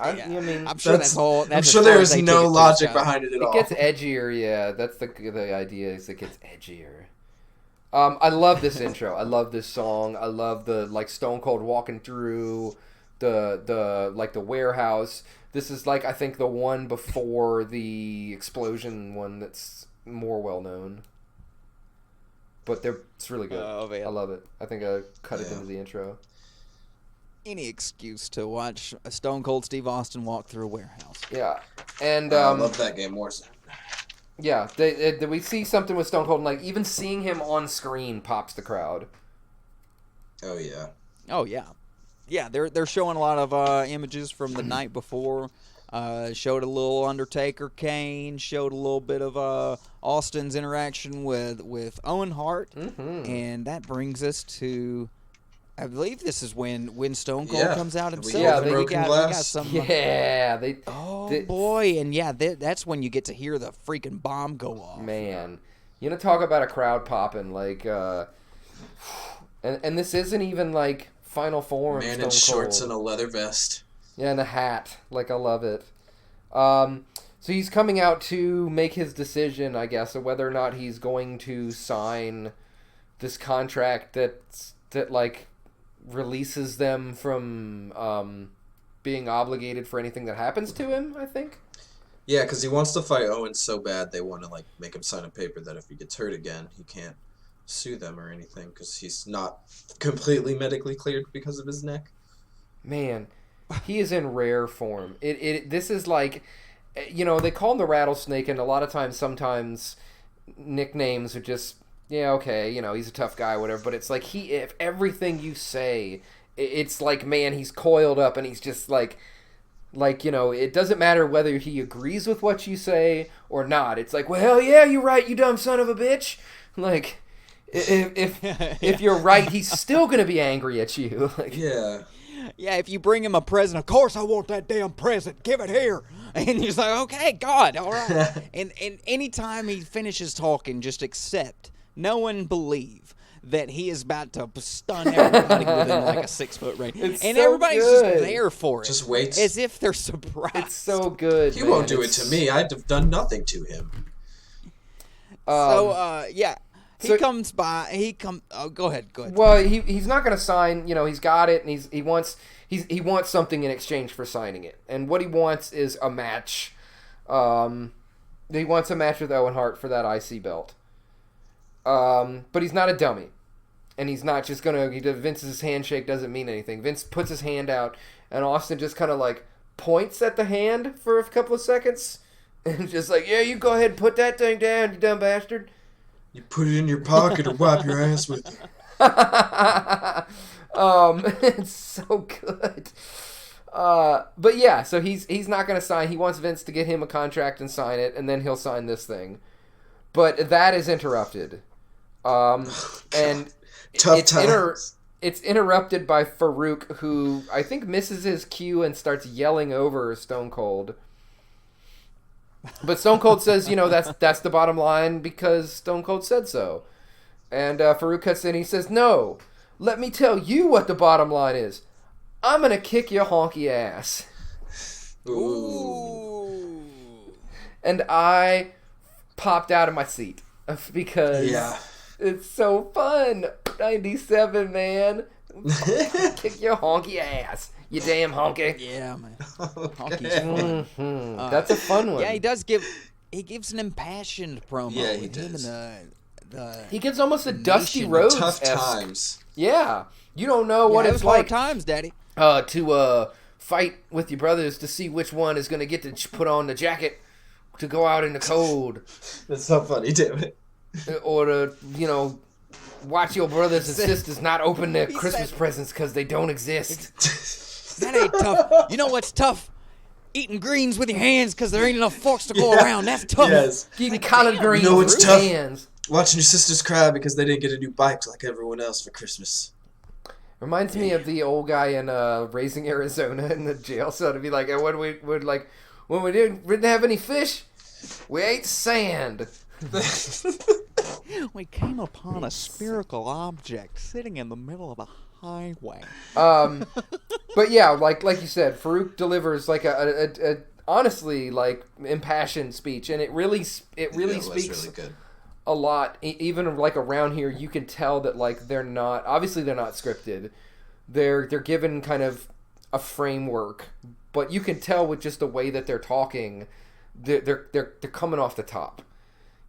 I mean, I'm sure that's all. I'm sure there is no logic behind it at all. It gets edgier, yeah. That's the idea. Is it gets edgier. I love this intro. I love this song. I love the Stone Cold walking through the warehouse. This is I think the one before the explosion one that's more well known. But it's really good. Oh, man. I love it. I think I cut it into the intro. Any excuse to watch a Stone Cold Steve Austin walk through a warehouse. Yeah, and I love that game more. Yeah, we see something with Stone Cold, and even seeing him on screen pops the crowd. Oh yeah. Oh yeah, yeah. They're showing a lot of images from the night before. Showed a little Undertaker Kane. Showed a little bit of Austin's interaction with Owen Hart, and that brings us to. I believe this is when Stone Cold comes out himself. Yeah, you got some. Yeah, boy, and that's when you get to hear the freaking bomb go off. Man, talk about a crowd popping and this isn't even final form. Man Stone in shorts Cold. and a leather vest. Yeah, and a hat. I love it. So he's coming out to make his decision, I guess, of whether or not he's going to sign this contract that like releases them from being obligated for anything that happens to him, I think. Yeah, because he wants to fight Owens so bad, they want to like make him sign a paper that if he gets hurt again, he can't sue them or anything because he's not completely medically cleared because of his neck. Man, he is in rare form. This is like, you know, they call him the Rattlesnake, and a lot of times, sometimes nicknames are just, yeah, okay, you know, he's a tough guy, whatever. But it's like if everything you say, it's like, man, he's coiled up, and he's just like, you know, it doesn't matter whether he agrees with what you say or not. It's like, well, hell yeah, you're right, you dumb son of a bitch. Like, if you're right, he's still gonna be angry at you. Like, Yeah. Yeah, if you bring him a present, of course I want that damn present. Give it here. And he's like, okay, God, all right. and anytime he finishes talking, just accept, know and believe that he is about to stun everybody within like a 6-foot range. It's and so everybody's good. just there for it. Just wait. As if they're surprised. it's so good. He man. won't do it to me. I've done nothing to him. Yeah. He so- comes by. Oh, go ahead. Well, he's not going to sign. You know, he's got it, and he wants something in exchange for signing it. And what he wants is a match. He wants a match with Owen Hart for that IC belt. But he's not a dummy, and he's not just gonna. Vince's handshake doesn't mean anything. Vince puts his hand out, and Austin just kind of like points at the hand for a couple of seconds, and just like, yeah, you go ahead and put that thing down, you dumb bastard. You put it in your pocket or wipe your ass with it. It's so good. But yeah, so he's not going to sign. He wants Vince to get him a contract and sign it, and then he'll sign this thing. But that is interrupted. And Tough times. It's interrupted by Farouk, who I think misses his cue and starts yelling over Stone Cold. But Stone Cold says, you know, that's the bottom line because Stone Cold said so. And Farouk cuts in and he says, no, let me tell you what the bottom line is. I'm going to kick your honky ass. Ooh. And I popped out of my seat because it's so fun. 97, man. Kick your honky ass. You damn honky. Yeah, man. Okay. Honky's fun. That's a fun one. Yeah, he gives an impassioned promo. Yeah, he with him does. and the He gives almost a Dusty Nation. Rhodes. Tough times. Yeah. You don't know what it it's was hard like times, Daddy. to fight with your brothers to see which one is going to get to put on the jacket to go out in the cold. That's so funny, damn it. Or to, you know, watch your brothers and sisters not open their He Christmas said- presents because they don't exist. That ain't tough. You know what's tough? Eating greens with your hands because there ain't enough forks to go around. That's tough. Yes. Eating collard greens You know what's with tough? hands. Watching your sisters cry because they didn't get a new bike like everyone else for Christmas. Reminds me of the old guy in Raising Arizona in the jail cell to be like, when we didn't have any fish, we ate sand. We came upon a spherical object sitting in the middle of a highway. But yeah, like you said, Farouk delivers like a honestly like impassioned speech, and it really It was speaks really good. a lot. Even like around here, you can tell that like they're not scripted. They're given kind of a framework, but you can tell with just the way that they're talking, they're coming off the top.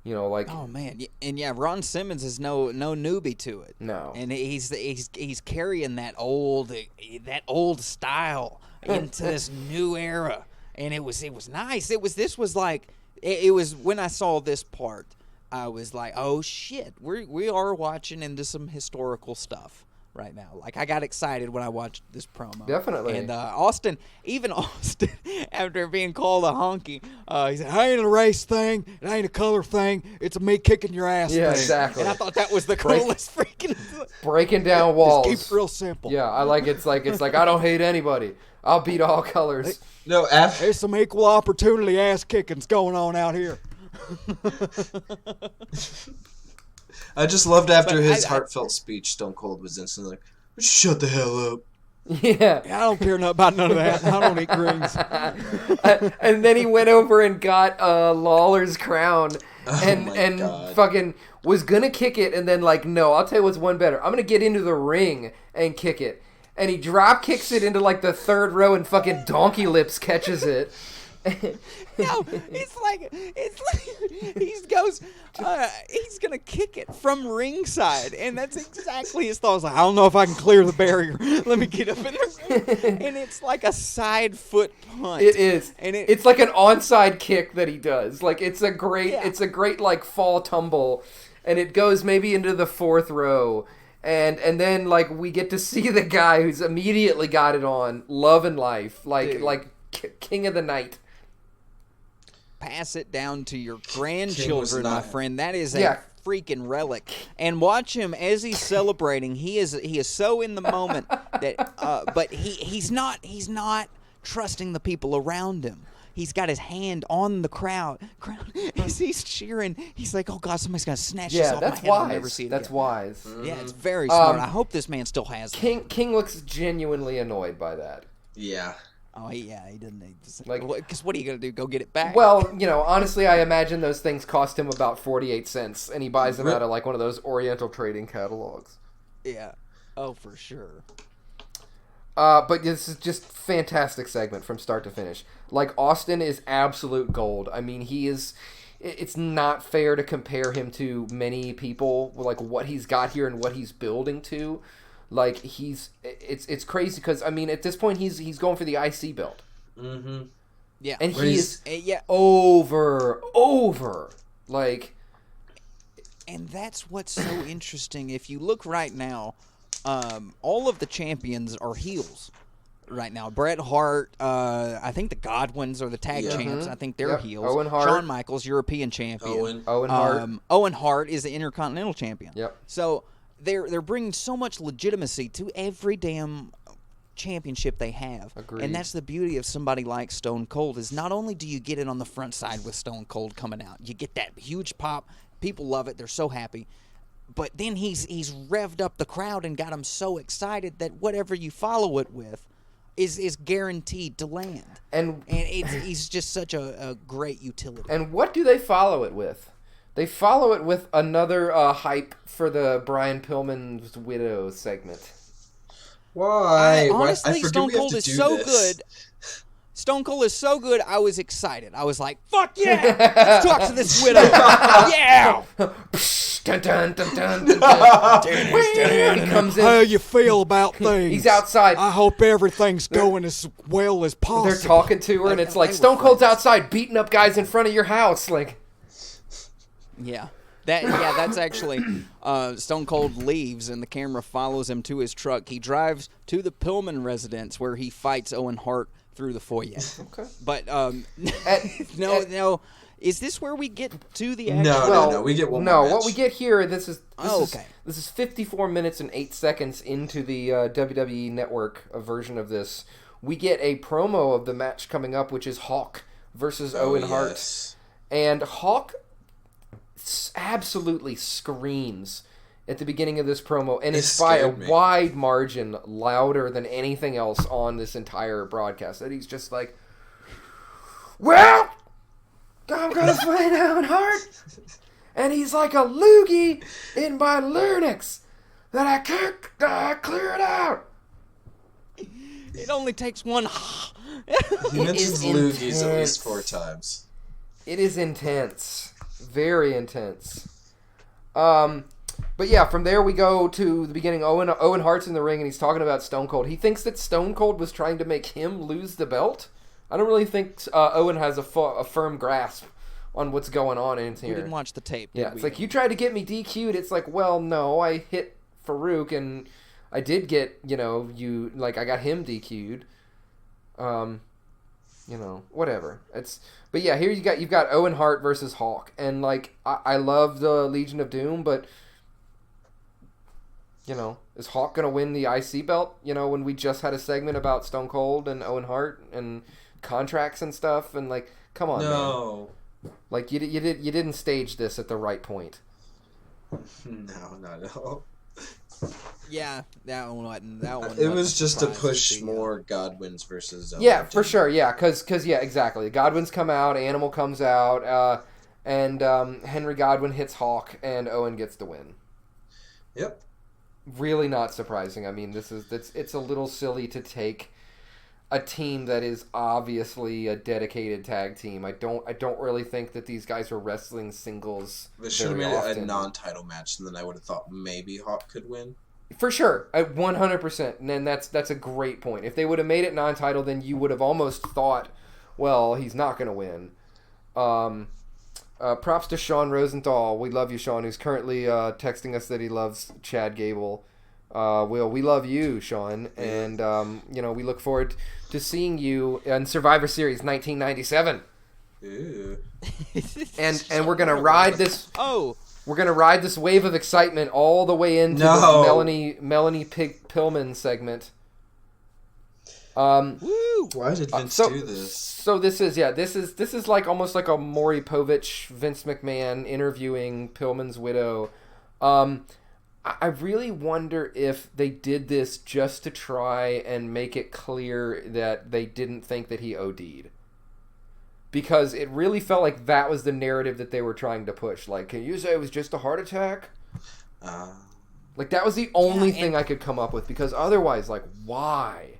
You know, like Oh man, and yeah, Ron Simmons is no newbie to it. No. And he's carrying that old style into this new era, and it was nice. It was when I saw this part, I was like, oh shit, we are watching into some historical stuff right now. Like I got excited when I watched this promo. Definitely. And Austin, after being called a honky, he said, "I ain't a race thing. It ain't a color thing. It's a me kicking your ass Yeah, thing." exactly. And I thought that was the coolest freaking. breaking down walls. Just keep it real simple. Yeah, I like it's like I don't hate anybody. I'll beat all colors. No, after There's some equal opportunity ass kickings going on out here. I just loved after But his I- heartfelt speech, Stone Cold was instantly like, "Shut the hell up." Yeah. I don't care about none of that. I don't eat greens. And then he went over and got Lawler's crown and God. fucking was gonna kick it, and then like, no, I'll tell you what's one better. I'm gonna get into the ring and kick it, and he drop kicks it into like the third row, and fucking Donkey Lips catches it. No, it's like he goes, he's gonna kick it from ringside, and that's exactly his thought. I was like, I don't know if I can clear the barrier. Let me get up in there, and it's like a side foot punt. It is, and it's like an onside kick that he does. Like it's a great like fall tumble, and it goes maybe into the fourth row. And then like we get to see the guy who's immediately got it on Love and Life, like king of the night. Pass it down to your grandchildren, my friend. That is a Yeah. freaking relic. And watch him as he's celebrating. He is so in the moment that, but he's not trusting the people around him. He's got his hand on the crowd. As he's cheering, he's like, "Oh God, somebody's gonna snatch this off my head. I'll never see it That's again." wise. Yeah, it's very smart. I hope this man still has it. King looks genuinely annoyed by that. Yeah. Oh, yeah, he doesn't need to. Like- Because what are you gonna do? Go get it back? Well, honestly, I imagine those things cost him about 48 cents, and he buys them out of like one of those Oriental trading catalogs. Yeah. Oh, for sure. But this is just fantastic segment from start to finish. Like, Austin is absolute gold. I mean, he is... It's not fair to compare him to many people, like what he's got here and what he's building to. Like, it's crazy because, I mean, at this point, he's going for the IC belt. Mm-hmm. Yeah. And he is yeah. over. Like... And that's what's so interesting. If you look right now, all of the champions are heels right now. Bret Hart, I think the Godwins are the tag champs. I think they're heels. Owen Hart. Shawn Michaels, European champion. Owen Hart. Owen Hart is the Intercontinental champion. Yep. So they're bringing so much legitimacy to every damn championship they have. Agreed. And that's the beauty of somebody like Stone Cold is not only do you get it on the front side with Stone Cold coming out, you get that huge pop. People love it. They're so happy. But then he's revved up the crowd and got them so excited that whatever you follow it with is guaranteed to land. And he's just such a great utility. And what do they follow it with? They follow it with another hype for the Brian Pillman's Widow segment. Why? Honestly, I forget Stone we have Cold to is do so this. good. Stone Cold is so good, I was excited. I was like, fuck yeah! Let's talk to this widow. Yeah! Dun, dun, dun, dun, dun, dun. He comes in. How you feel about things? He's outside. I hope everything's going as well as possible. They're talking to her, and it's like, they were Stone Cold's friends. outside beating up guys in front of your house. Like, Yeah. That's actually Stone Cold leaves and the camera follows him to his truck. He drives to the Pillman residence where he fights Owen Hart through the foyer. Okay. But no. Is this where we get to the actual? No. We get one more No, match. what we get here, this is 54 minutes and 8 seconds into the WWE Network version of this. We get a promo of the match coming up, which is Hawk versus Owen Hart. Yes. And Hawk absolutely screams at the beginning of this promo, and it's by a wide margin louder than anything else on this entire broadcast. That he's just like, well, I'm gonna fight Owen Hart, and he's like a loogie in my larynx that I can't clear it out. It only takes one. He mentions loogies at least 4 times. It is intense. Very intense. But yeah, from there we go to the beginning. Owen Hart's in the ring, and he's talking about Stone Cold. He thinks that Stone Cold was trying to make him lose the belt. I don't really think Owen has a firm grasp on what's going on in here. We didn't watch the tape. Yeah, it's like, you tried to get me DQ'd. It's like, well, no, I hit Farouk, and I did get, I got him DQ'd. Whatever. But yeah, here you've got Owen Hart versus Hawk, and like I love the Legion of Doom, but is Hawk gonna win the IC belt? When we just had a segment about Stone Cold and Owen Hart and contracts and stuff, and like, come on, man. Like you didn't stage this at the right point. No, not at all. Yeah, that one wasn't. It was just to push more Godwins versus. Yeah, for sure. Yeah, because exactly. Godwin's come out, Animal comes out, And Henry Godwinn hits Hawk, and Owen gets the win. Yep. Really not surprising. I mean, it's a little silly to take a team that is obviously a dedicated tag team. I don't really think that these guys are wrestling singles. They should have very made it often. a non-title match, and then I would have thought maybe Hawk could win. For sure, 100%. And then that's a great point. If they would have made it non-title, then you would have almost thought, well, he's not going to win. Props to Sean Rosenthal. We love you, Sean, who's currently texting us that he loves Chad Gable. We love you, Sean, and we look forward to seeing you in Survivor Series 1997. Ew. And we're gonna ride this. Oh, We're gonna ride this wave of excitement all the way into No. the Melanie Pillman segment. woo! Why did Vince so- do this? So this is like almost like a Maury Povich, Vince McMahon interviewing Pillman's widow. I really wonder if they did this just to try and make it clear that they didn't think that he OD'd. Because it really felt like that was the narrative that they were trying to push. Like, can you say it was just a heart attack? Like, that was the only thing I could come up with. Because otherwise, like, why?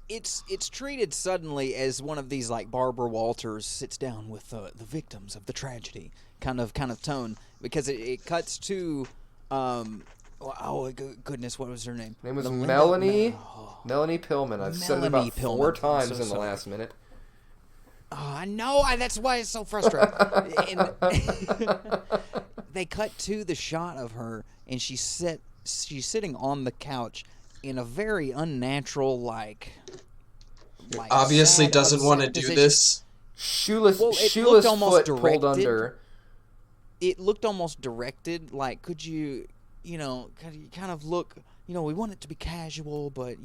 It's treated suddenly as one of these like Barbara Walters sits down with the victims of the tragedy kind of tone, because it cuts to goodness, what was her name? Her name was Melinda- Melanie Pillman. I've said it about Melanie Pillman. 4 I'm times so in the sorry. last minute. Oh, I know. That's why it's so frustrating. They cut to the shot of her, and she's sitting on the couch in a very unnatural, like Obviously sad, doesn't want to upset do position. Shoeless It looked almost foot pulled directed. under. It looked almost directed. Like, could you kind of look. We want it to be casual, but,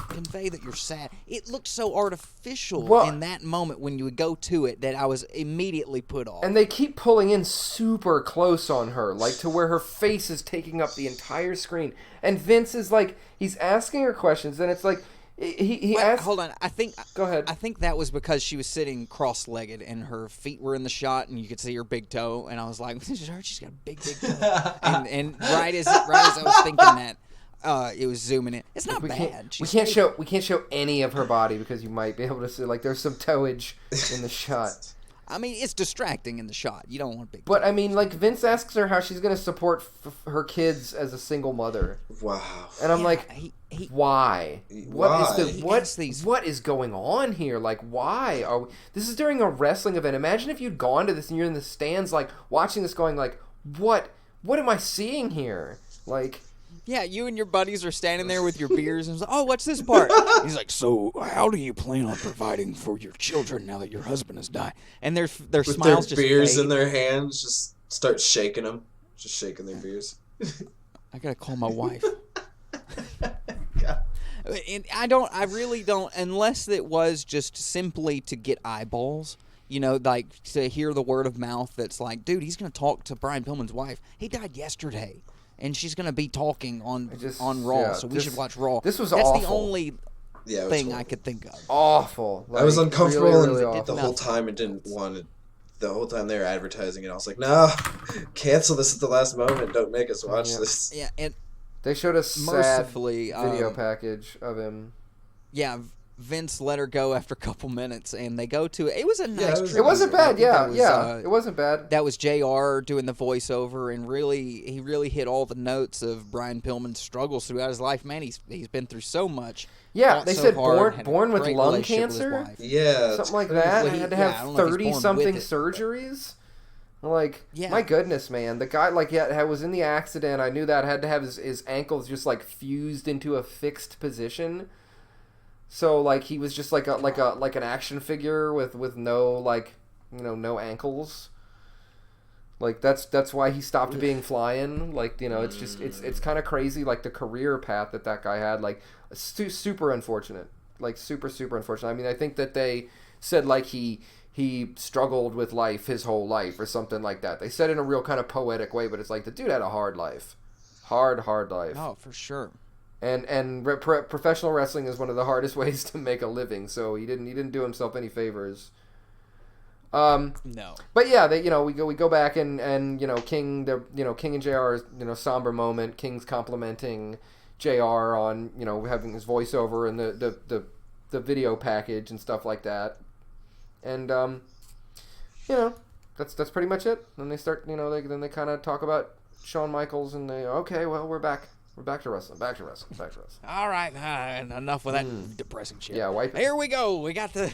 convey that you're sad. It looked so artificial in that moment when you would go to it that I was immediately put off. And they keep pulling in super close on her, like to where her face is taking up the entire screen. And Vince is like, he's asking her questions, and it's like, he asks... Hold on, Go ahead. I think that was because she was sitting cross-legged and her feet were in the shot and you could see her big toe, and I was like, this is her, she's got a big toe. and right as I was thinking that, it was zooming in. It's not bad. We can't show any of her body because you might be able to see, like, there's some toeage in the shot. I mean, it's distracting in the shot. You don't want big. But I mean, like, Vince asks her how she's going to support her kids as a single mother. Wow. And I'm like, why? Why? What is going on here? Like, why are we? This is during a wrestling event. Imagine if you'd gone to this and you're in the stands, like, watching this, going like, what am I seeing here? Like. Yeah, you and your buddies are standing there with your beers, and it's like, oh, what's this part? He's like, so how do you plan on providing for your children now that your husband has died? And their With smiles their just beers fade. in their hands, just start shaking them. Just shaking their beers. I gotta call my wife. And I really don't, unless it was just simply to get eyeballs. Like to hear the word of mouth that's like, dude, he's gonna talk to Brian Pillman's wife. He died yesterday. And she's going to be talking on Raw, so we should watch Raw. This was That's awful. the only Yeah, thing I could think of. Awful. I was Like, uncomfortable really, really and awful. the whole time and didn't want it. The whole time they were advertising it, I was like, no, cancel this at the last moment. Don't make us watch this. Yeah, and They showed a sad mercifully, video package of him. Yeah, Vince let her go after a couple minutes, and they go to it. It was a nice. it It wasn't tribute. I bad, think yeah, that was, yeah. It wasn't bad. That was JR doing the voiceover, and he really hit all the notes of Brian Pillman's struggles throughout his life. Man, he's been through so much. Yeah, fought they so said hard, had a born with great lung relationship with his cancer? wife. Yeah. Something like that. Well, He had to I have don't know if he's born 30-something with it, surgeries. Like, Yeah. my goodness, man. The guy, like, was in the accident. I knew that. Had to have his ankles just, like, fused into a fixed position. So, like, he was just like an action figure with no, like, no ankles. Like, that's why he stopped being flying. Like, it's just it's kind of crazy, like, the career path that guy had. Like, super unfortunate. Like, super unfortunate. I mean, I think that they said, like, he struggled with life his whole life or something like that. They said it in a real kind of poetic way, but it's like the dude had a hard life. Hard life. Oh, for sure. And professional wrestling is one of the hardest ways to make a living, so he didn't do himself any favors. No. But yeah, we go back and King and JR's somber moment. King's complimenting JR on having his voiceover and the video package and stuff like that. And that's pretty much it. Then they start they kind of talk about Shawn Michaels and we're back. We're back to wrestling. Back to wrestling. All right, enough with that depressing shit. Yeah, wipe it. Here we go. We got the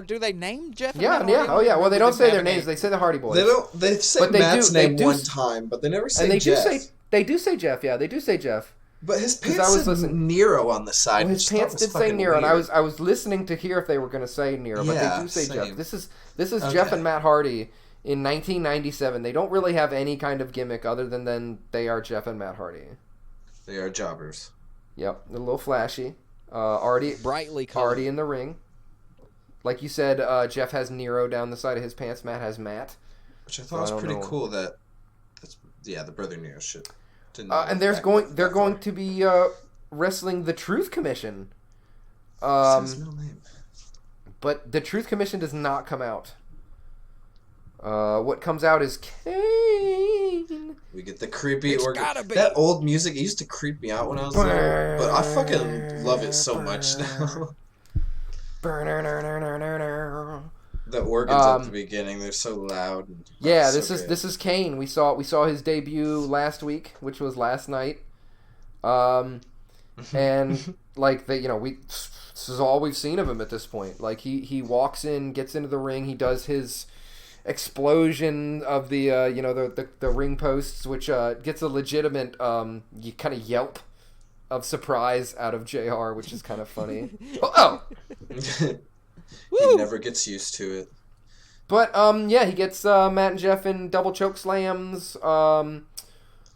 do they name Jeff? And Yeah, Matt yeah. Hardy? Oh, yeah. Well, they don't say their Okay. names. They say the Hardy Boys. They don't. They say But Matt's name they do one time, but they never say And they Jeff. do say Jeff. Yeah, they do say Jeff. But his 'Cause pants I was said listening. Nero on the side. Well, his which I thought pants was did say fucking Nero, and weird. I was listening to hear if they were going to say Nero, but Yeah, they do say same. Jeff. This is Okay. Jeff and Matt Hardy in 1997. They don't really have any kind of gimmick other than they are Jeff and Matt Hardy. They are jobbers. Yep, a little flashy. Already Brightly colored. already in the ring. Like you said, Jeff has Nero down the side of his pants. Matt has Matt. Which I So thought I was don't pretty know. cool the brother Nero shit. Didn't And they're going to be wrestling the Truth Commission. What's his middle name? But the Truth Commission does not come out. What comes out is Kane. We get the creepy It's organ. gotta be. That old music it used to creep me out when I was little, but I fucking love it so much now. The organs at the beginning, they're so loud. And, Yeah, so this is Kane. We saw his debut last week, which was last night. And like this is all we've seen of him at this point. Like he walks in, gets into the ring, he does his explosion of the the ring posts, which gets a legitimate kind of yelp of surprise out of JR, which is kind of funny. Oh. He never gets used to it. But yeah, he gets Matt and Jeff in double choke slams.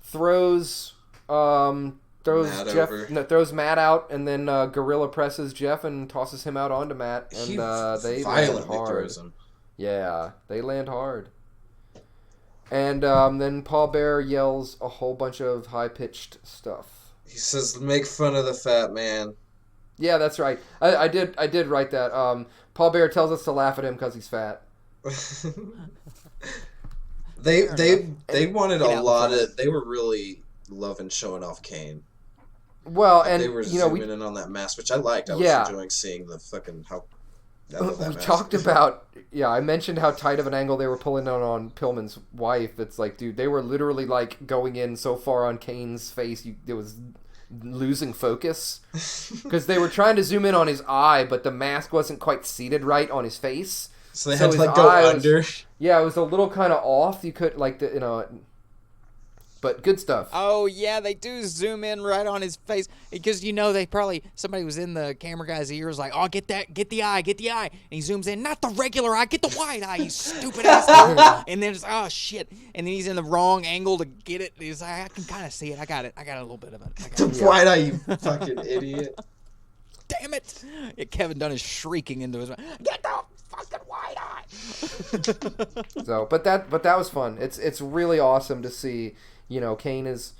Throws Matt Jeff over. throws Matt out, and then gorilla presses Jeff and tosses him out onto Matt. And He they land violently hard. throws him. Yeah, they land hard. And then Paul Bearer yells a whole bunch of high pitched stuff. He says, "Make fun of the fat man." Yeah, that's right. I did write that. Paul Bearer tells us to laugh at him because he's fat. They wanted Get a out lot front. of. They were really loving showing off Kane. Well, and They were zooming in on that mask, which I liked. I Yeah. was enjoying seeing the fucking how. I love that we mask. talked about I mentioned how tight of an angle they were pulling on Pillman's wife. It's like, dude, they were literally like going in so far on Kane's face, it was losing focus because they were trying to zoom in on his eye, but the mask wasn't quite seated right on his face. So they So had to his like go eye was- under. Yeah, it was a little kind of off. You could but good stuff. Oh yeah, they do zoom in right on his face because they probably somebody was in the camera guy's ears like, oh, get the eye, and he zooms in, not the regular eye, get the white eye, you stupid asshole. And then it's oh shit, and then he's in the wrong angle to get it. He's like, I can kind of see it, I got a little bit of it. The white eye, you fucking idiot. Damn it! Yeah, Kevin Dunn is shrieking into his mouth. Get the fucking white eye. So, but that was fun. It's really awesome to see. Kane is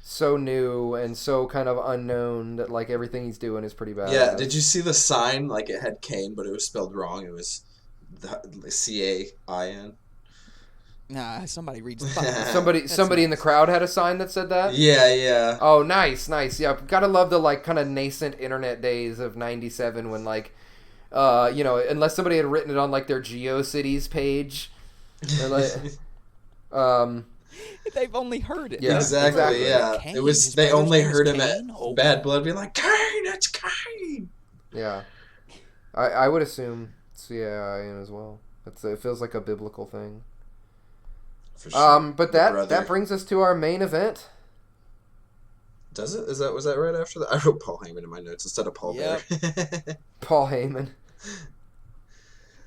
so new and so kind of unknown that like everything he's doing is pretty bad. Yeah, did you see the sign? Like it had Kane, but it was spelled wrong. It was the C-A-I-N. Nah, somebody reads the Bible. Somebody in the crowd had a sign that said that. Yeah. Oh, nice. Yeah, gotta love the like kind of nascent internet days of '97 when like, unless somebody had written it on like their GeoCities page, or, like, They've only heard it. Yeah, exactly. Yeah, Kane, it was. his They brother's only name is heard him Kane? at Oh. Bad Blood being like, "Kane, it's Kane." Yeah, I would assume CAIN as well. It feels like a biblical thing. For sure. But The that brother. brings us to our main event. Does it? Was that right after that? I wrote Paul Heyman in my notes instead of Paul Yep. Bearer. Paul Heyman.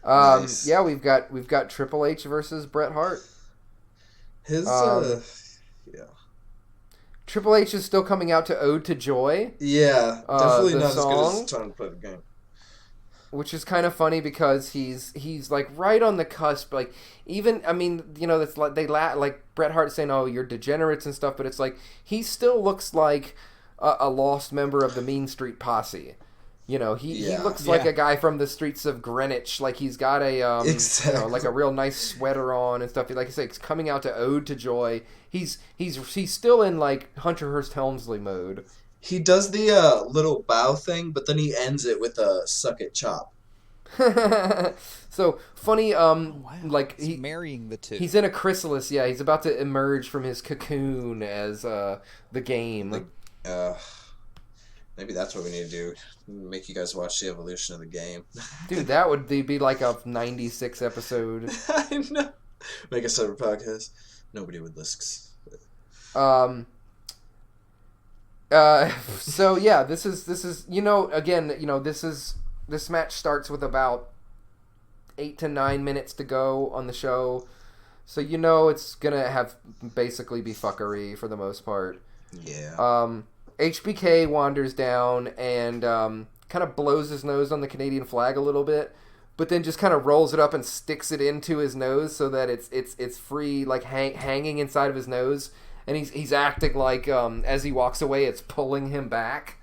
Nice. Yeah, we've got Triple H versus Bret Hart. His yeah. Triple H is still coming out to Ode to Joy, Yeah, definitely the not as good song? as trying to play the game. which is kind of funny because he's like right on the cusp. Like even that's like like Bret Hart saying, "Oh, you're degenerates" and stuff, but it's like he still looks like a lost member of the Mean Street Posse. You know, he Yeah. looks like Yeah. a guy from the streets of Greenwich. Like he's got a Exactly. you know, like a real nice sweater on and stuff. Like I say, he's coming out to Ode to Joy. He's still in like Hunter Hearst Helmsley mode. He does the little bow thing, but then he ends it with a suck it chop. So funny. Wow. Like It's marrying the two. he's in a chrysalis. Yeah, he's about to emerge from his cocoon as the game. Maybe that's what we need to do. Make you guys watch the evolution of the game. Dude, that would be like a 96 episode. I know. Make a separate podcast. Nobody would listen. So yeah, this is this match starts with about 8 to 9 minutes to go on the show, so it's gonna have basically be fuckery for the most part. Yeah. HBK wanders down and kind of blows his nose on the Canadian flag a little bit, but then just kind of rolls it up and sticks it into his nose so that it's free, like hanging inside of his nose. And he's acting like as he walks away, it's pulling him back,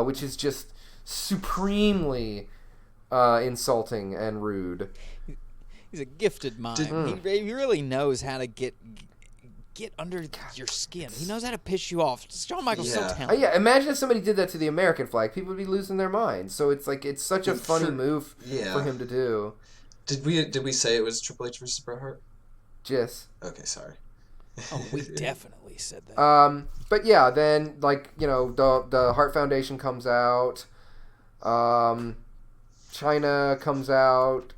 which is just supremely insulting and rude. He's a gifted mind. He really knows how to get under your skin. He knows how to piss you off. Shawn Michaels so talented. Yeah, imagine if somebody did that to the American flag. People would be losing their minds. So it's like it's such a funny move for him to do. Did we say it was Triple H versus Bret Hart? Just. Okay, sorry. Oh, we definitely said that. But yeah, then the Hart Foundation comes out. Chyna comes out.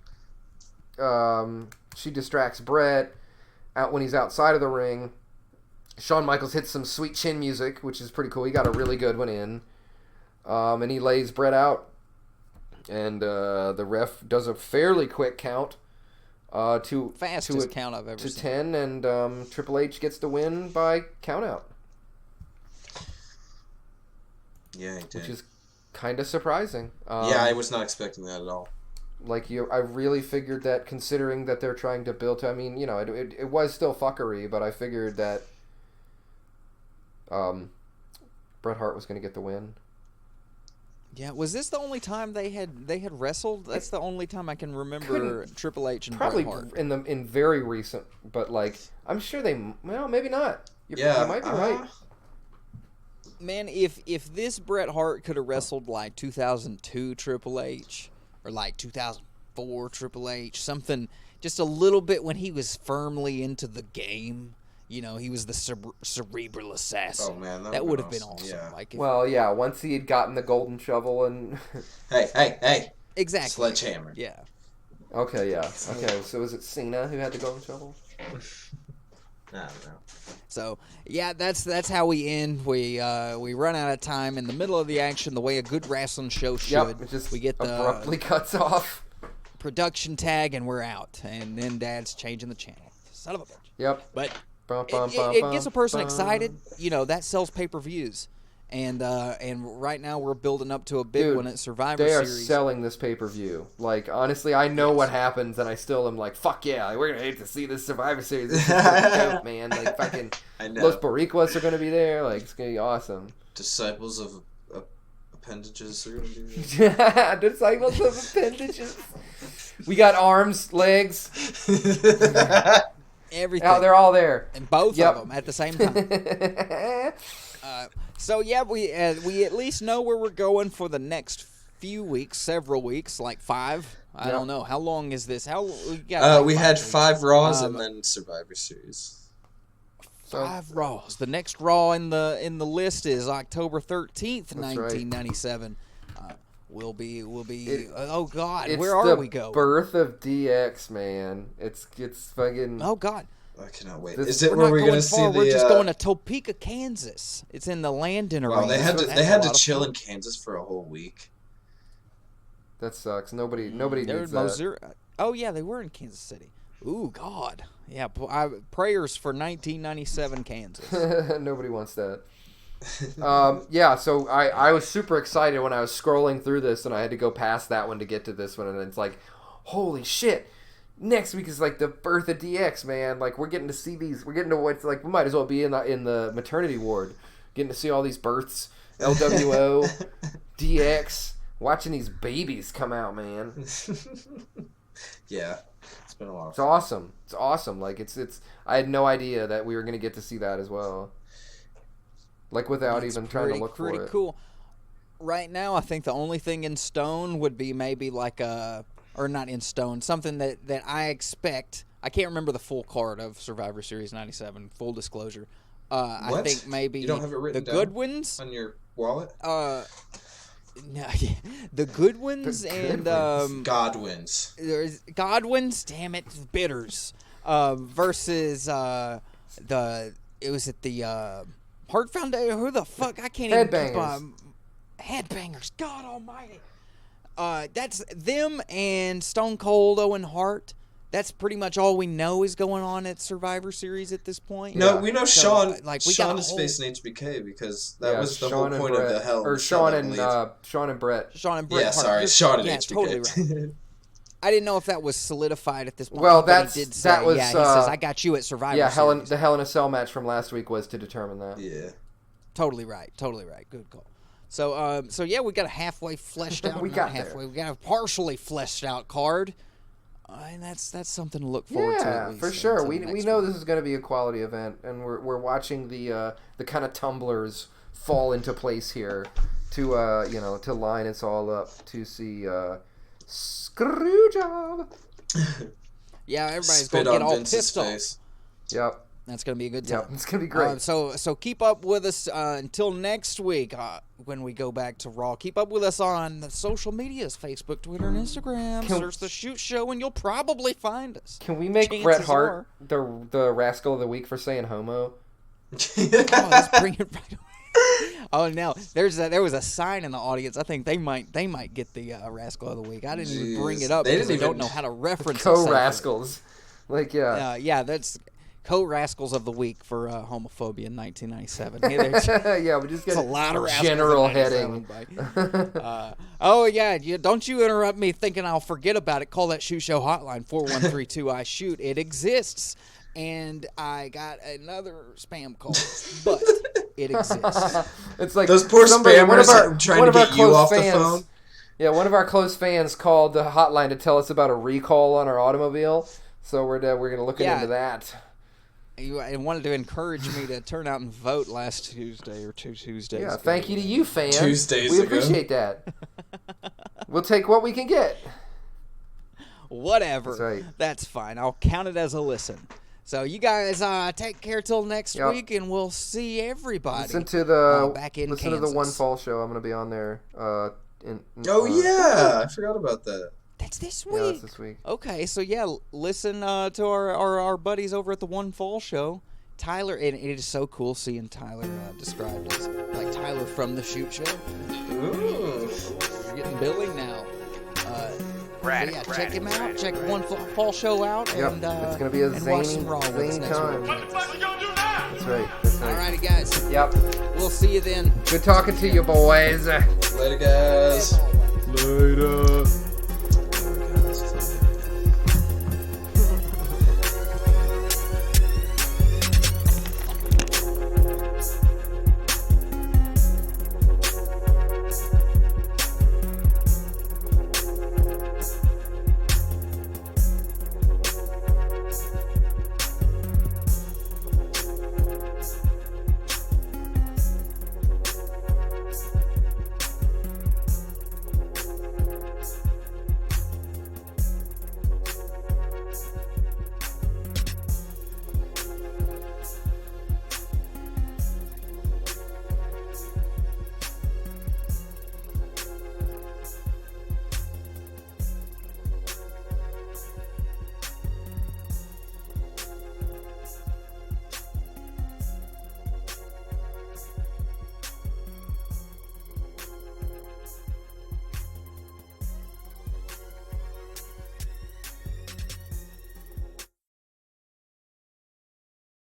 She distracts Bret out when he's outside of the ring. Shawn Michaels hits some sweet chin music, which is pretty cool. He got a really good one in. And he lays Bret out. And the ref does a fairly quick count. Fastest count I've ever to seen. 10, and Triple H gets the win by count out. Yeah, he did. Which is kind of surprising. Yeah, I was not expecting that at all. I really figured that, considering that they're trying to build. I mean, it was still fuckery, but I figured that Bret Hart was going to get the win. Yeah, was this the only time they had wrestled? That's the only time I can remember Triple H and Probably Bret Hart. in very recent, but I'm sure maybe not. You might be right. Man, if this Bret Hart could have wrestled like 2002 Triple H or like 2004 Triple H, something just a little bit when he was firmly into the game. He was the cerebral assassin. Oh man, that would have been awesome. Yeah. Once he had gotten the golden shovel and hey, exactly, sledgehammer. Yeah. Okay, yeah. Okay, so was it Cena who had the golden shovel? I don't know. So yeah, that's how we end. We run out of time in the middle of the action, the way a good wrestling show should. Yep, it just we get the abruptly cuts off. Production tag and we're out, and then Dad's changing the channel. Son of a bitch. Yep. But it gets a person excited. That sells pay-per-views. And right now we're building up to a big one at Survivor Series. They are Series. selling this pay-per-view. Honestly, I know what happens, and I still am like, fuck yeah, we're going to hate to see this Survivor Series. This is dope, man. Fucking Los Boricuas are going to be there. It's going to be awesome. Disciples of appendages are going to be there. Disciples of appendages. We got arms, legs. Everything. Oh, they're all there. And both of them at the same time. So yeah, we at least know where we're going for the next few weeks, several weeks, like 5. I don't know. How long is this? We had 5 Raws and then Survivor Series. 5 Raws. The next Raw in the list is October 13th, 1997. Right. We'll be. Oh God, it's where are we going? Birth of DX, man. It's fucking. Oh God. I cannot wait. This- Is it We're where not we're going going to see far. the? We're just going to Topeka, Kansas. It's in the Landon Arena. Wow, they had to chill in Kansas for a whole week. That sucks. Nobody They're needs in that. Missouri. Oh yeah, they were in Kansas City. Ooh God. Yeah. Prayers for 1997 Kansas. Nobody wants that. Yeah, so I was super excited when I was scrolling through this, and I had to go past that one to get to this one, and it's like, holy shit! Next week is the birth of DX, man. We're getting to see these. We're getting to what's we might as well be in the maternity ward, getting to see all these births, LWO, DX, watching these babies come out, man. Yeah, it's been a lot of It's fun. awesome. It's awesome. Like it's. I had no idea that we were gonna get to see that as well. Like without It's even trying to look for pretty it. cool. Right now, I think the only thing in stone would be maybe like or not in stone, something that I expect. I can't remember the full card of Survivor Series 97, full disclosure. I What? think maybe You don't have it written the down Goodwins. on your wallet? No, the Goodwins and Godwins. there's Godwins, damn it, bitters. Versus it was at the Heart Foundation. Who the fuck? I can't even keep Headbangers. God Almighty. That's them and Stone Cold Owen Hart. That's pretty much all we know is going on at Survivor Series at this point. No, we know So, Sean. we Sean got is a whole- facing HBK because that was the Sean whole and point Bret, of the Hell. or in a Cell, Sean I and believe. Sean and Bret. Sean and Bret Yeah, Hart. sorry, Sean and yeah, HBK. totally right. I didn't know if that was solidified at this point. Well, but that's- he did say, that was, he says, I got you at Survivor Yeah, Series. the Hell in a Cell match from last week was to determine that. Yeah. Totally right. Good call. So, yeah, we got a halfway fleshed out. We not got there. halfway. We got a partially fleshed out card, and that's something to look forward to. Yeah, At least, for sure. until We next know week. this is going to be a quality event, and we're watching the kind of tumblers fall into place here to to line us all up to see Screwjob. Yeah, everybody's Spit gonna get on all Vince's pissed off. face. Yep. That's gonna be a good time. Yep. It's going to be great. So keep up with us until next week when we go back to Raw. Keep up with us on the social medias, Facebook, Twitter, and Instagram. Search The Shoot Show, and you'll probably find us. Can we make Chances Bret Hart are- the rascal of the week for saying homo? Oh, let's bring it right away. Oh no, there was a sign in the audience. I think they might get the Rascal of the Week. I didn't even bring it up They because didn't I don't even- know how to reference it safely. Co-rascals. Like, yeah. Yeah, that's co-rascals of the week for homophobia in 1997. Hey, there's- Yeah, we just get It's a lot of rascals general in 97, heading. buddy. Oh yeah, don't you interrupt me thinking I'll forget about it. Call that Shoot Show hotline 413-2-I-SHOOT. It exists, and I got another spam call, but it exists. It's like Those poor one of spammers our- trying one to of our get you close off fans- the phone. Yeah, one of our close fans called the hotline to tell us about a recall on our automobile. So we're gonna look Yeah. into that. You wanted to encourage me to turn out and vote last Tuesday or 2 Tuesdays Yeah, ago. thank you to you, fan. Tuesdays we ago. appreciate that. We'll take what we can get. Whatever. That's right. That's fine. I'll count it as a listen. So you guys take care till next Yep. week, and we'll see everybody. Listen to the back in listen to the Kansas. One Fall show. I'm gonna be on there. Oh yeah, I forgot about that. That's this Yeah, week. that's this week. Okay, so yeah, listen to our buddies over at the One Fall Show. Tyler, and it is so cool seeing Tyler described as like Tyler from the Shoot Show. Ooh. You're getting Billy now. But yeah, check him out. Check One Fall Show out, Yep, and it's gonna be a and watch zany, some Raw with us zany next time. week. What the fuck are you gonna do now? That's right. That's right. Alrighty, guys. Yep. We'll see you then. Good talking to you, boys. Later, guys. Later.